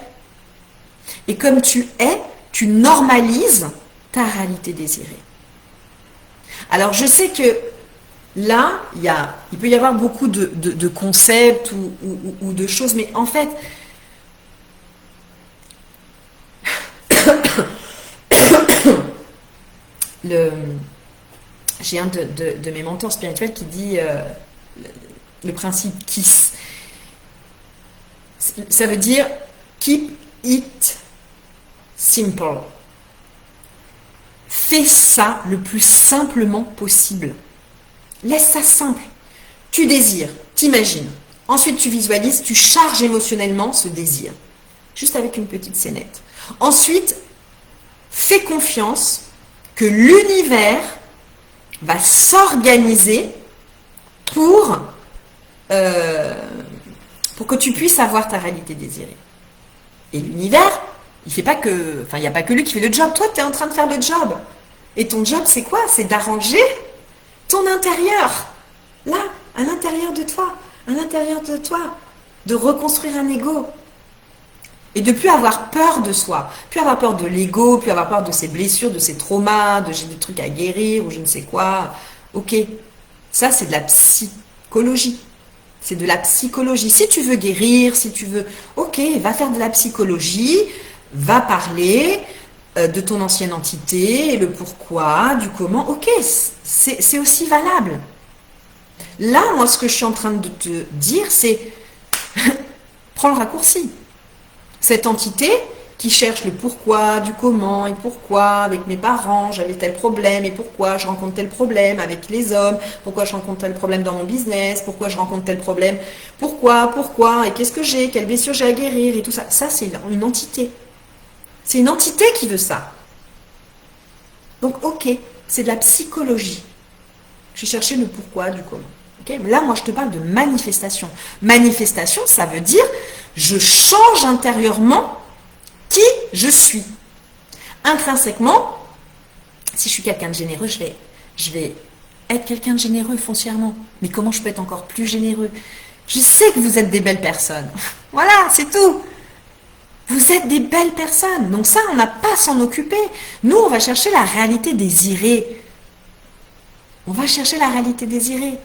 Et comme tu es, tu normalises ta réalité désirée. Alors, je sais que là, il peut y avoir beaucoup de concepts ou de choses, mais en fait, j'ai un de mes mentors spirituels qui dit le principe KISS. Ça veut dire keep it simple. Fais ça le plus simplement possible. Laisse ça simple. Tu désires, t'imagines. Ensuite, tu visualises, tu charges émotionnellement ce désir. Juste avec une petite scénette. Ensuite, fais confiance que l'univers va s'organiser pour que tu puisses avoir ta réalité désirée. Et l'univers, il n'y a pas que lui qui fait le job. Toi, tu es en train de faire le job. Et ton job, c'est quoi? C'est d'arranger ton intérieur. Là, à l'intérieur de toi. À l'intérieur de toi. De reconstruire un ego. Et de plus avoir peur de soi. Plus avoir peur de l'ego, plus avoir peur de ses blessures, de ses traumas, de j'ai des trucs à guérir ou je ne sais quoi. Ok. Ça, c'est de la psychologie. C'est de la psychologie. Si tu veux guérir, si tu veux... Ok, va faire de la psychologie. Va parler de ton ancienne entité, et le pourquoi, du comment. Ok, c'est aussi valable. Là, moi, ce que je suis en train de te dire, c'est prends le raccourci. Cette entité qui cherche le pourquoi, du comment et pourquoi, avec mes parents, j'avais tel problème, et pourquoi je rencontre tel problème avec les hommes, pourquoi je rencontre tel problème dans mon business, pourquoi je rencontre tel problème, pourquoi, et qu'est-ce que j'ai, quelle blessure j'ai à guérir, et tout ça. Ça, c'est une entité. C'est une entité qui veut ça. Donc, ok, c'est de la psychologie. Je vais chercher le pourquoi du comment. Okay, là, moi, je te parle de manifestation. Manifestation, ça veut dire je change intérieurement qui je suis. Intrinsèquement, si je suis quelqu'un de généreux, je vais être quelqu'un de généreux foncièrement. Mais comment je peux être encore plus généreux? Je sais que vous êtes des belles personnes. Voilà, c'est tout. Vous êtes des belles personnes. Donc ça, on n'a pas à s'en occuper. Nous, on va chercher la réalité désirée. On va chercher la réalité désirée.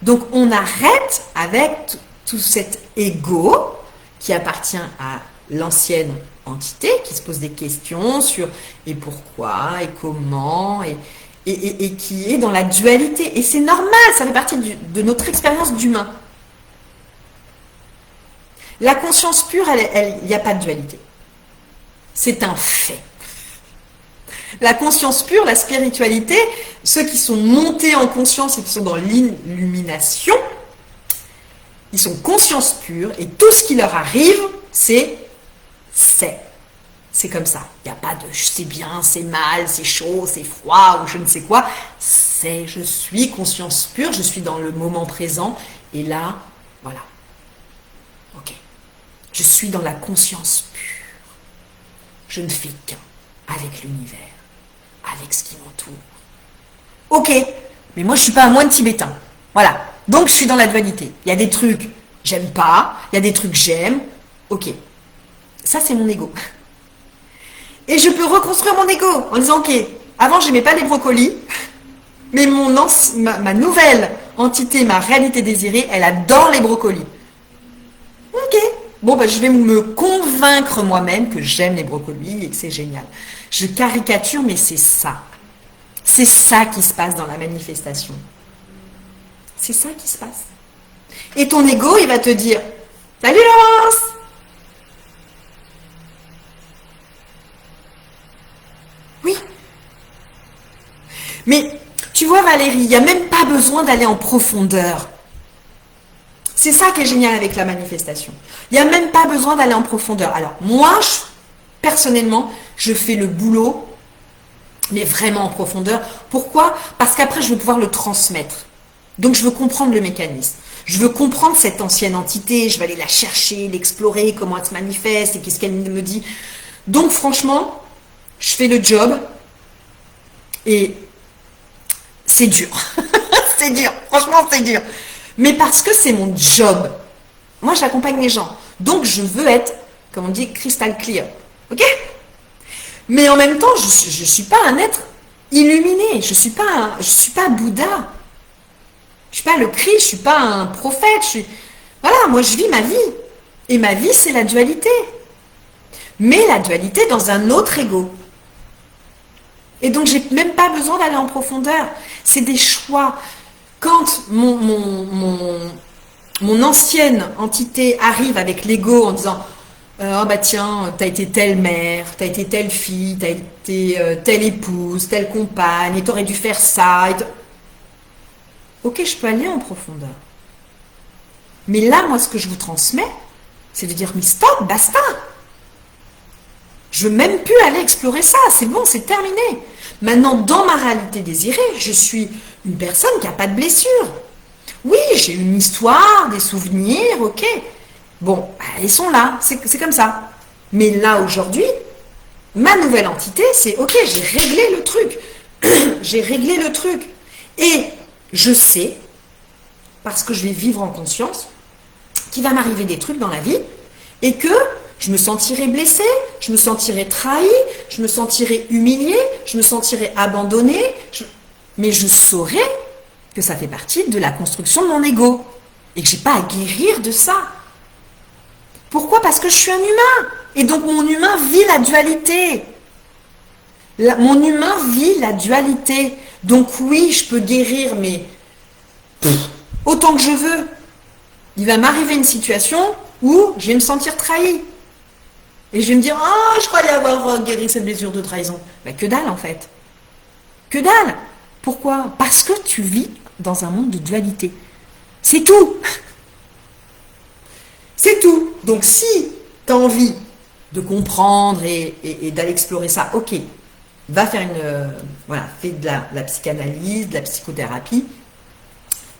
Donc on arrête avec tout cet ego qui appartient à l'ancienne entité, qui se pose des questions sur et pourquoi, et comment, et qui est dans la dualité. Et c'est normal, ça fait partie de notre expérience d'humain. La conscience pure, il n'y a pas de dualité. C'est un fait. La conscience pure, la spiritualité, ceux qui sont montés en conscience et qui sont dans l'illumination, ils sont conscience pure et tout ce qui leur arrive, c'est. C'est comme ça. Il n'y a pas de c'est bien, c'est mal, c'est chaud, c'est froid ou je ne sais quoi. Je suis conscience pure, je suis dans le moment présent et là, voilà. Ok. Je suis dans la conscience pure. Je ne fais qu'un avec l'univers, avec ce qui m'entoure. Ok, mais moi je ne suis pas un moine tibétain. Voilà, donc je suis dans la dualité. Il y a des trucs j'aime pas, il y a des trucs j'aime. Ok, ça c'est mon ego. Et je peux reconstruire mon ego en disant ok, avant j'aimais pas les brocolis, mais ma nouvelle entité, ma réalité désirée, elle adore les brocolis. Ok, bon je vais me convaincre moi-même que j'aime les brocolis et que c'est génial. Je caricature, mais c'est C'est ça qui se passe dans la manifestation. C'est ça qui se passe. Et ton ego, il va te dire, salut Laurence! Oui. Mais tu vois Valérie, il n'y a même pas besoin d'aller en profondeur. C'est ça qui est génial avec la manifestation. Il n'y a même pas besoin d'aller en profondeur. Alors moi, personnellement, je fais le boulot, mais vraiment en profondeur. Pourquoi? Parce qu'après, je vais pouvoir le transmettre. Donc je veux comprendre le mécanisme. Je veux comprendre cette ancienne entité, je vais aller la chercher, l'explorer, comment elle se manifeste et qu'est-ce qu'elle me dit. Donc franchement, je fais le job et c'est dur. C'est dur, franchement c'est dur. Mais parce que c'est mon job. Moi j'accompagne les gens. Donc je veux être, comme on dit, crystal clear. Ok? Mais en même temps, je ne suis pas un être illuminé. Je ne suis pas Bouddha. Je suis pas le Christ, je suis pas un prophète. Voilà, moi je vis ma vie. Et ma vie, c'est la dualité. Mais la dualité dans un autre ego. Et donc, j'ai même pas besoin d'aller en profondeur. C'est des choix. Quand mon ancienne entité arrive avec l'ego en disant oh bah tiens, t'as été telle mère, t'as été telle fille, t'as été telle épouse, telle compagne, et t'aurais dû faire ça. Ok, je peux aller en profondeur. Mais là, moi, ce que je vous transmets, c'est de dire, mais stop, basta. Je veux même plus aller explorer ça. C'est bon, c'est terminé. Maintenant, dans ma réalité désirée, je suis une personne qui n'a pas de blessure. Oui, j'ai une histoire, des souvenirs, ok. Bon, ils sont là, c'est comme ça. Mais là, aujourd'hui, ma nouvelle entité, c'est ok, j'ai réglé le truc. J'ai réglé le truc. Et je sais, parce que je vais vivre en conscience, qu'il va m'arriver des trucs dans la vie et que je me sentirai blessée, je me sentirai trahie, je me sentirai humiliée, je me sentirai abandonnée, mais je saurai que ça fait partie de la construction de mon ego et que j'ai pas à guérir de ça. Pourquoi? Parce que je suis un humain et donc mon humain vit la dualité. Mon humain vit la dualité. Donc oui, je peux guérir, mais autant que je veux. Il va m'arriver une situation où je vais me sentir trahi. Et je vais me dire, ah, je croyais avoir guéri cette blessure de trahison. Ben, que dalle en fait. Que dalle. Pourquoi? Parce que tu vis dans un monde de dualité. C'est tout. C'est tout. Donc si tu as envie de comprendre et d'aller explorer ça, ok, va faire fais de la psychanalyse, de la psychothérapie,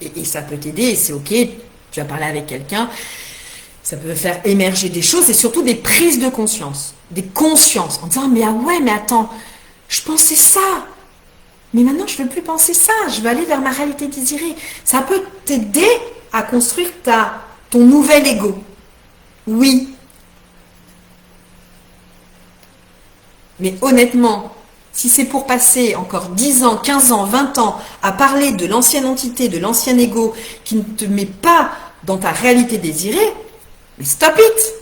et ça peut t'aider, et c'est ok, tu vas parler avec quelqu'un, ça peut faire émerger des choses, et surtout des prises de conscience, des consciences, en disant, mais ah ouais, mais attends, je pensais ça, mais maintenant je ne veux plus penser ça, je veux aller vers ma réalité désirée. Ça peut t'aider à construire ton nouvel ego. Oui. Mais honnêtement, si c'est pour passer encore 10 ans, 15 ans, 20 ans à parler de l'ancienne entité, de l'ancien ego qui ne te met pas dans ta réalité désirée, mais stop it.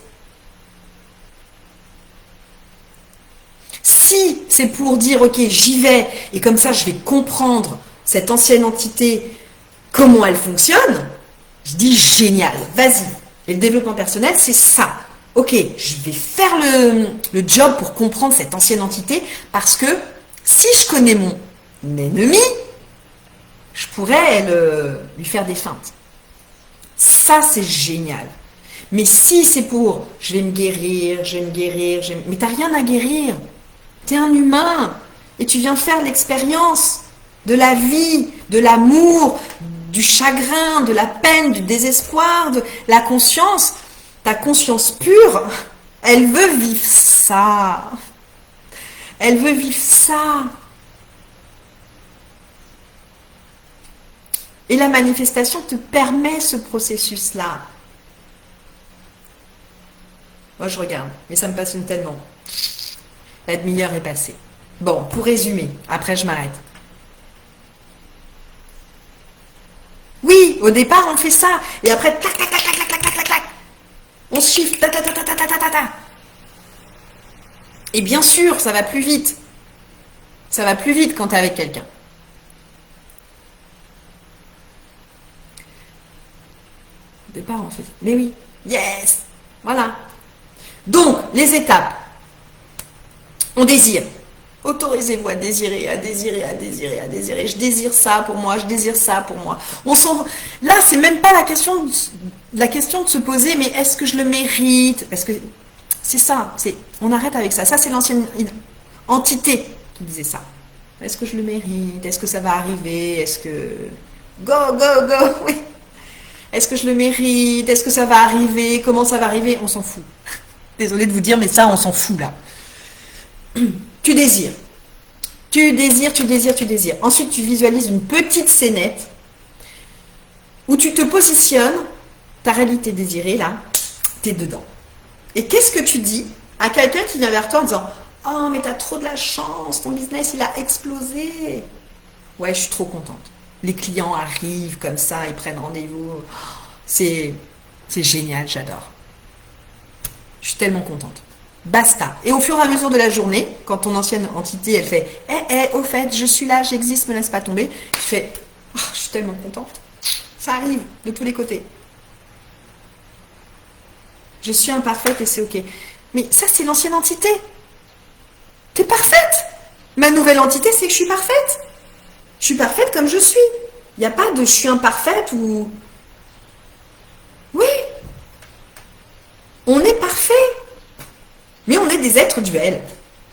Si c'est pour dire ok, j'y vais et comme ça je vais comprendre cette ancienne entité, comment elle fonctionne, je dis génial, vas-y. Et le développement personnel, c'est ça. Ok, je vais faire le job pour comprendre cette ancienne entité parce que si je connais mon ennemi, je pourrais lui faire des feintes. Ça, c'est génial. Mais si c'est pour je vais me guérir, mais t'as rien à guérir. T'es un humain et tu viens faire l'expérience de la vie, de l'amour, du chagrin, de la peine, du désespoir, de la conscience. Ta conscience pure, elle veut vivre ça. Elle veut vivre ça. Et la manifestation te permet ce processus-là. Moi, je regarde, mais ça me passionne tellement. La demi-heure est passée. Bon, pour résumer, après je m'arrête. Oui, au départ, on fait ça. Et après, tac, tac, tac, tac, tac, tac, tac, tac. On se chiffre, ta, ta, ta, ta, ta, ta, ta, ta. Et bien sûr, ça va plus vite. Ça va plus vite quand tu es avec quelqu'un. l'avoir en fait. Mais oui, yes, voilà. Donc, les étapes. On désire. Autorisez-vous à désirer, à désirer, à désirer, à désirer. Je désire ça pour moi, je désire ça pour moi. Là, c'est même pas la question de se poser, mais est-ce que je le mérite? Parce que c'est ça, on arrête avec ça. Ça, c'est l'ancienne entité qui disait ça. Est-ce que je le mérite? Est-ce que ça va arriver? Est-ce que... Go, go, go, oui. Est-ce que je le mérite? Est-ce que ça va arriver? Comment ça va arriver? On s'en fout. Désolée de vous dire, mais ça, on s'en fout là. Tu désires. Tu désires, tu désires, tu désires. Ensuite, tu visualises une petite scénette où tu te positionnes, ta réalité désirée, là, t'es dedans. Et qu'est-ce que tu dis à quelqu'un qui vient vers toi en disant « Oh, mais t'as trop de la chance, ton business, il a explosé. » Ouais, je suis trop contente. Les clients arrivent comme ça, ils prennent rendez-vous. C'est génial, j'adore. Je suis tellement contente. Basta. Et au fur et à mesure de la journée, quand ton ancienne entité, elle fait au fait, je suis là, j'existe, me laisse pas tomber. Tu fais oh, je suis tellement contente. Ça arrive de tous les côtés. Je suis imparfaite et c'est ok. Mais ça, c'est l'ancienne entité. T'es parfaite. Ma nouvelle entité, c'est que je suis parfaite. Je suis parfaite comme je suis. Il n'y a pas de je suis imparfaite ou... Oui. On est parfait. Mais on est des êtres duels.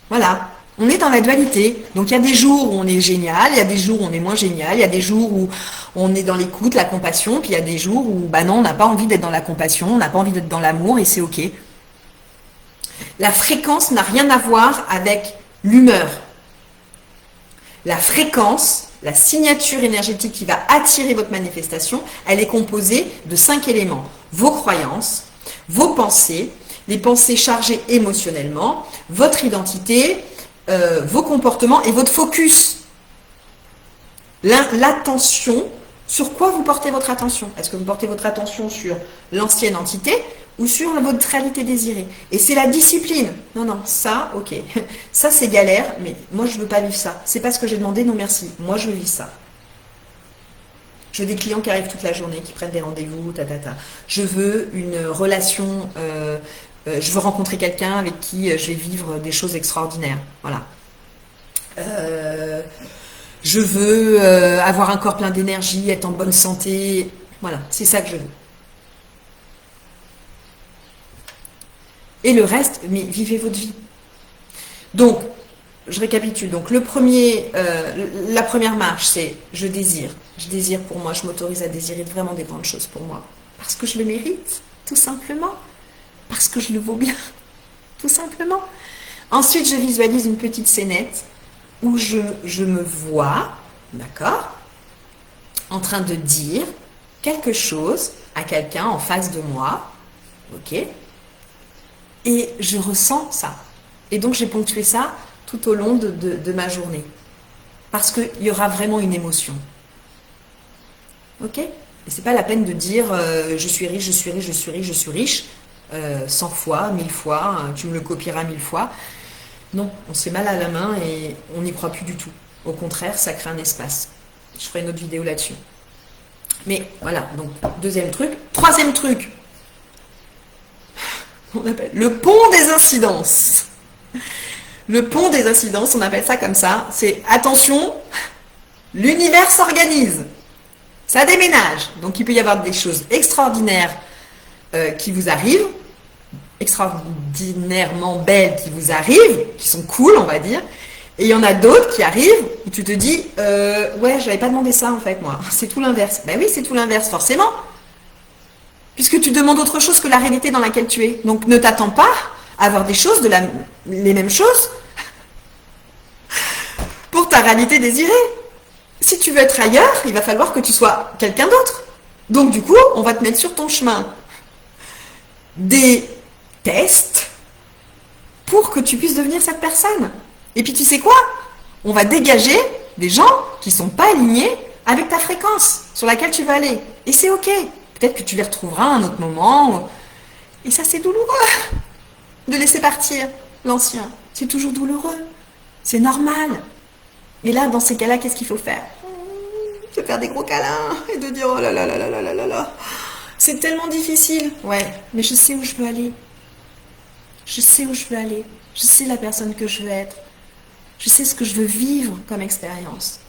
Voilà. On est dans la dualité. Donc il y a des jours où on est génial, il y a des jours où on est moins génial, il y a des jours où on est dans l'écoute, la compassion, puis il y a des jours où, bah non, on n'a pas envie d'être dans la compassion, on n'a pas envie d'être dans l'amour et c'est ok. La fréquence n'a rien à voir avec l'humeur. La fréquence, la signature énergétique qui va attirer votre manifestation, elle est composée de 5 éléments. Vos croyances, vos pensées, les pensées chargées émotionnellement, votre identité, vos comportements et votre focus. L'attention, sur quoi vous portez votre attention? Est-ce que vous portez votre attention sur l'ancienne entité ou sur votre réalité désirée? Et c'est la discipline. Non, non, ça, ok. Ça, c'est galère, mais moi, je ne veux pas vivre ça. C'est pas ce que j'ai demandé, non merci. Moi, je vis ça. Je veux des clients qui arrivent toute la journée, qui prennent des rendez-vous, Je veux une relation... je veux rencontrer quelqu'un avec qui je vais vivre des choses extraordinaires. Voilà. Je veux avoir un corps plein d'énergie, être en bonne santé. Voilà, c'est ça que je veux. Et le reste, mais vivez votre vie. Donc, je récapitule. Donc, la première marche, c'est je désire. Je désire pour moi, je m'autorise à désirer vraiment des grandes choses pour moi. Parce que je le mérite, tout simplement. Parce que je le vaux bien, tout simplement. Ensuite, je visualise une petite scénette où je me vois, d'accord, en train de dire quelque chose à quelqu'un en face de moi, ok, et je ressens ça. Et donc, j'ai ponctué ça tout au long de ma journée. Parce qu'il y aura vraiment une émotion. Ok? Et c'est pas la peine de dire je suis riche, je suis riche, je suis riche, je suis riche. 100 fois, 1000 fois, tu me le copieras 1000 fois. Non, on se fait mal à la main et on n'y croit plus du tout. Au contraire, ça crée un espace. Je ferai une autre vidéo là-dessus. Mais voilà, donc deuxième truc. Troisième truc, on appelle le pont des incidences. Le pont des incidences, on appelle ça comme ça. C'est attention, l'univers s'organise. Ça déménage. Donc il peut y avoir des choses extraordinaires qui vous arrivent, extraordinairement belles qui vous arrivent, qui sont cool, on va dire. Et il y en a d'autres qui arrivent où tu te dis ouais, j'avais pas demandé ça en fait, moi. C'est tout l'inverse. Ben oui, c'est tout l'inverse, forcément. Puisque tu demandes autre chose que la réalité dans laquelle tu es. Donc ne t'attends pas à avoir des choses, les mêmes choses pour ta réalité désirée. Si tu veux être ailleurs, il va falloir que tu sois quelqu'un d'autre. Donc du coup, on va te mettre sur ton chemin des tests pour que tu puisses devenir cette personne. Et puis tu sais quoi? On va dégager des gens qui ne sont pas alignés avec ta fréquence sur laquelle tu vas aller. Et c'est ok. Peut-être que tu les retrouveras à un autre moment. Et ça, c'est douloureux de laisser partir l'ancien. C'est toujours douloureux. C'est normal. Et là, dans ces cas-là, qu'est-ce qu'il faut faire? Se faire des gros câlins et de dire oh là là là là là là là là. C'est tellement difficile. Ouais, mais je sais où je veux aller. Je sais où je veux aller. Je sais la personne que je veux être. Je sais ce que je veux vivre comme expérience.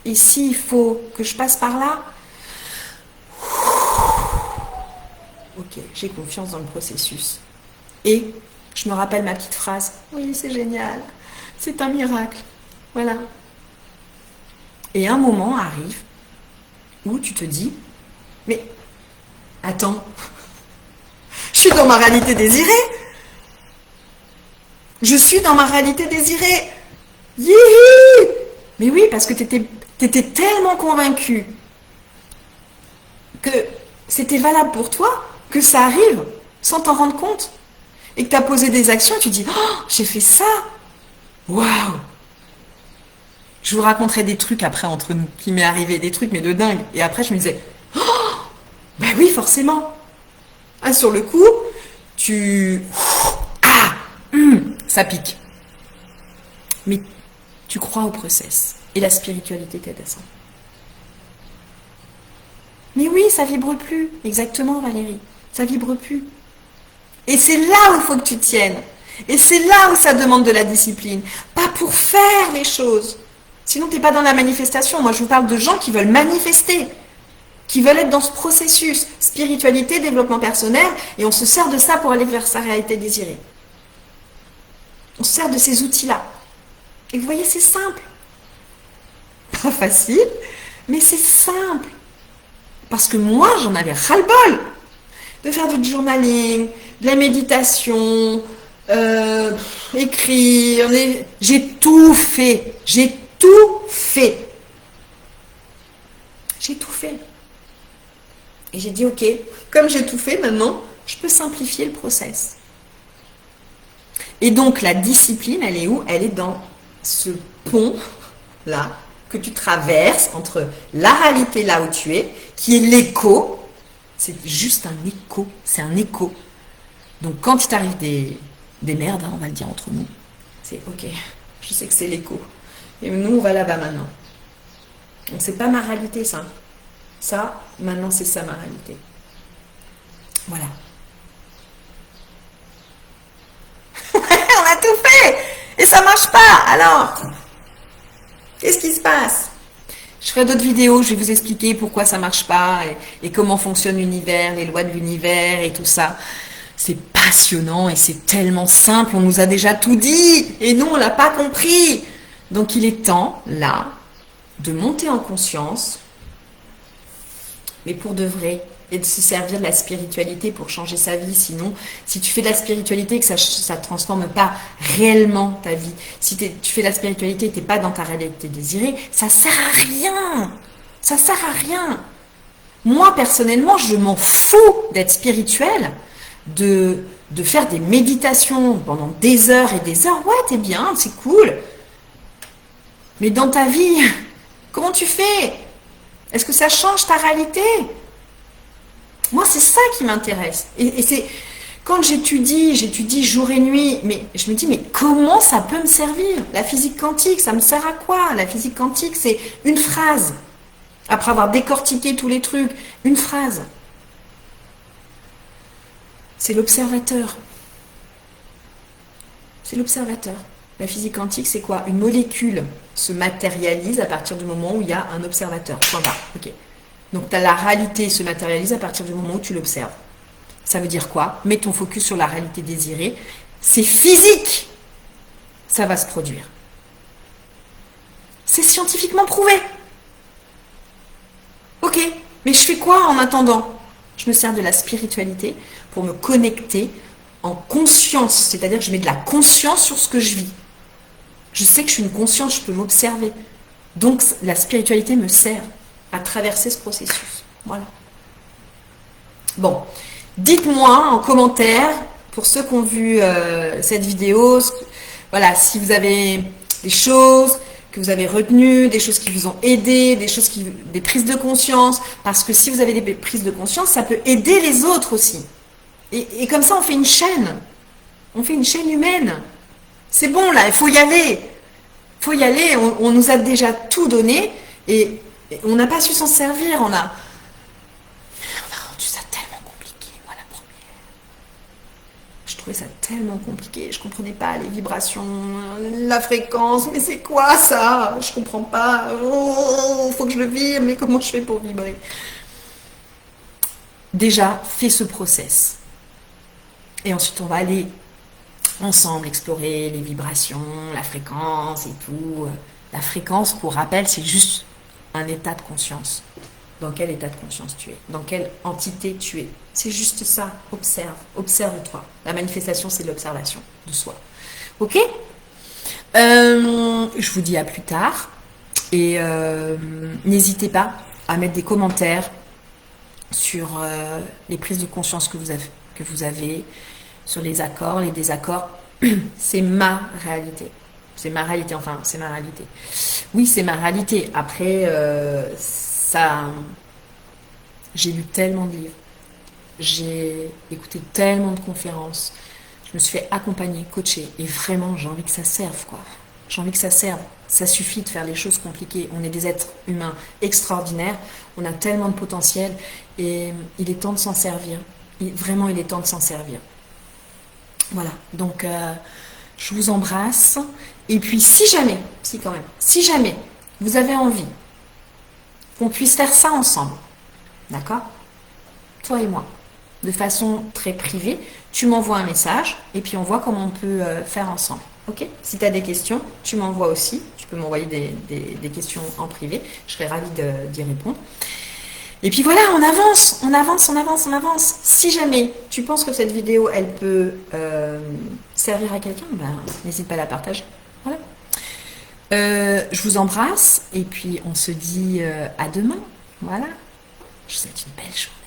Et s'il faut que je passe par là, ok, j'ai confiance dans le processus. Et je me rappelle ma petite phrase. Oui, c'est génial. C'est un miracle. Voilà. Et un moment arrive où tu te dis, mais attends, je suis dans ma réalité désirée. Je suis dans ma réalité désirée. Yihi! Mais oui, parce que t'étais tellement convaincu que c'était valable pour toi, que ça arrive sans t'en rendre compte. Et que tu as posé des actions et tu dis, oh, j'ai fait ça. Waouh! Je vous raconterai des trucs après entre nous, qui m'est arrivé, des trucs mais de dingue. Et après je me disais, oh, ben oui, forcément. Ah, sur le coup, ça pique. Mais tu crois au process. Et la spiritualité t'aide à ça. Mais oui, ça vibre plus. Exactement, Valérie. Ça vibre plus. Et c'est là où il faut que tu tiennes. Et c'est là où ça demande de la discipline. Pas pour faire les choses. Sinon, tu n'es pas dans la manifestation. Moi, je vous parle de gens qui veulent manifester, qui veulent être dans ce processus. Spiritualité, développement personnel, et on se sert de ça pour aller vers sa réalité désirée. On se sert de ces outils-là. Et vous voyez, c'est simple. Pas facile, mais c'est simple. Parce que moi, j'en avais ras-le-bol de faire du journaling, de la méditation, écrire. J'ai tout fait. J'ai tout fait. J'ai tout fait. Et j'ai dit, ok, comme j'ai tout fait maintenant, je peux simplifier le process. Et donc, la discipline, elle est où? Elle est dans ce pont-là que tu traverses entre la réalité là où tu es, qui est l'écho. C'est juste un écho. C'est un écho. Donc, quand il t'arrive des merdes, hein, on va le dire entre nous, c'est ok, je sais que c'est l'écho. Et nous, on va là-bas maintenant. Donc, c'est pas ma réalité, ça. Ça, maintenant, c'est ça ma réalité. Voilà. On a tout fait et ça marche pas. Alors, qu'est-ce qui se passe? Je ferai d'autres vidéos, je vais vous expliquer pourquoi ça marche pas et comment fonctionne l'univers, les lois de l'univers et tout ça. C'est passionnant et c'est tellement simple, on nous a déjà tout dit et nous on l'a pas compris. Donc il est temps, là, de monter en conscience, mais pour de vrai, et de se servir de la spiritualité pour changer sa vie. Sinon, si tu fais de la spiritualité et que ça ne transforme pas réellement ta vie, si tu fais de la spiritualité et tu n'es pas dans ta réalité désirée, ça sert à rien. Ça sert à rien. Moi, personnellement, je m'en fous d'être spirituelle, de faire des méditations pendant des heures et des heures. Ouais, t'es bien, c'est cool. Mais dans ta vie, comment tu fais? Est-ce que ça change ta réalité? Moi, c'est ça qui m'intéresse. Et c'est quand j'étudie jour et nuit, mais je me dis, mais comment ça peut me servir? La physique quantique, ça me sert à quoi? La physique quantique, c'est une phrase. Après avoir décortiqué tous les trucs, une phrase. C'est l'observateur. C'est l'observateur. La physique quantique, c'est quoi? Une molécule se matérialise à partir du moment où il y a un observateur. Point barre. Ok. Donc la réalité se matérialise à partir du moment où tu l'observes. Ça veut dire quoi? Mets ton focus sur la réalité désirée. C'est physique. Ça va se produire. C'est scientifiquement prouvé. Ok. Mais je fais quoi en attendant? Je me sers de la spiritualité pour me connecter en conscience. C'est-à-dire que je mets de la conscience sur ce que je vis. Je sais que je suis une conscience, je peux m'observer. Donc la spiritualité me sert à traverser ce processus. Voilà. Bon, dites-moi en commentaire, pour ceux qui ont vu cette vidéo, voilà, si vous avez des choses que vous avez retenues, des choses qui vous ont aidé, des prises de conscience, parce que si vous avez des prises de conscience, ça peut aider les autres aussi. Et comme ça, on fait une chaîne. On fait une chaîne humaine. C'est bon, là, il faut y aller. Il faut y aller, on nous a déjà tout donné, et on n'a pas su s'en servir, on a rendu ça tellement trouvais ça tellement compliqué. Je comprenais pas les vibrations, la fréquence. Mais c'est quoi ça? Je comprends pas. Oh, faut que je le vibre. Mais comment je fais pour vibrer? Déjà, fais ce process. Et ensuite, on va aller ensemble explorer les vibrations, la fréquence et tout. La fréquence, pour rappel, c'est juste un état de conscience. Dans quel état de conscience tu es? Dans quelle entité tu es? C'est juste ça. Observe. Observe-toi. La manifestation, c'est l'observation de soi. Ok? Je vous dis à plus tard. Et n'hésitez pas à mettre des commentaires sur les prises de conscience que vous avez, sur les accords, les désaccords. C'est ma réalité. C'est ma réalité, enfin, c'est ma réalité. Oui, c'est ma réalité. Après, j'ai lu tellement de livres, j'ai écouté tellement de conférences, je me suis fait accompagner, coacher, et vraiment, j'ai envie que ça serve, quoi. J'ai envie que ça serve. Ça suffit de faire les choses compliquées. On est des êtres humains extraordinaires, on a tellement de potentiel, et il est temps de s'en servir. Vraiment, il est temps de s'en servir. Voilà, donc je vous embrasse. Et puis si jamais vous avez envie qu'on puisse faire ça ensemble, d'accord? Toi et moi, de façon très privée, tu m'envoies un message et puis on voit comment on peut faire ensemble. Ok? Si tu as des questions, tu m'envoies aussi. Tu peux m'envoyer des questions en privé. Je serai ravie d'y répondre. Et puis voilà, on avance. Si jamais tu penses que cette vidéo, elle peut servir à quelqu'un, ben, n'hésite pas à la partager. Voilà. Je vous embrasse et puis on se dit à demain. Voilà. Je vous souhaite une belle journée.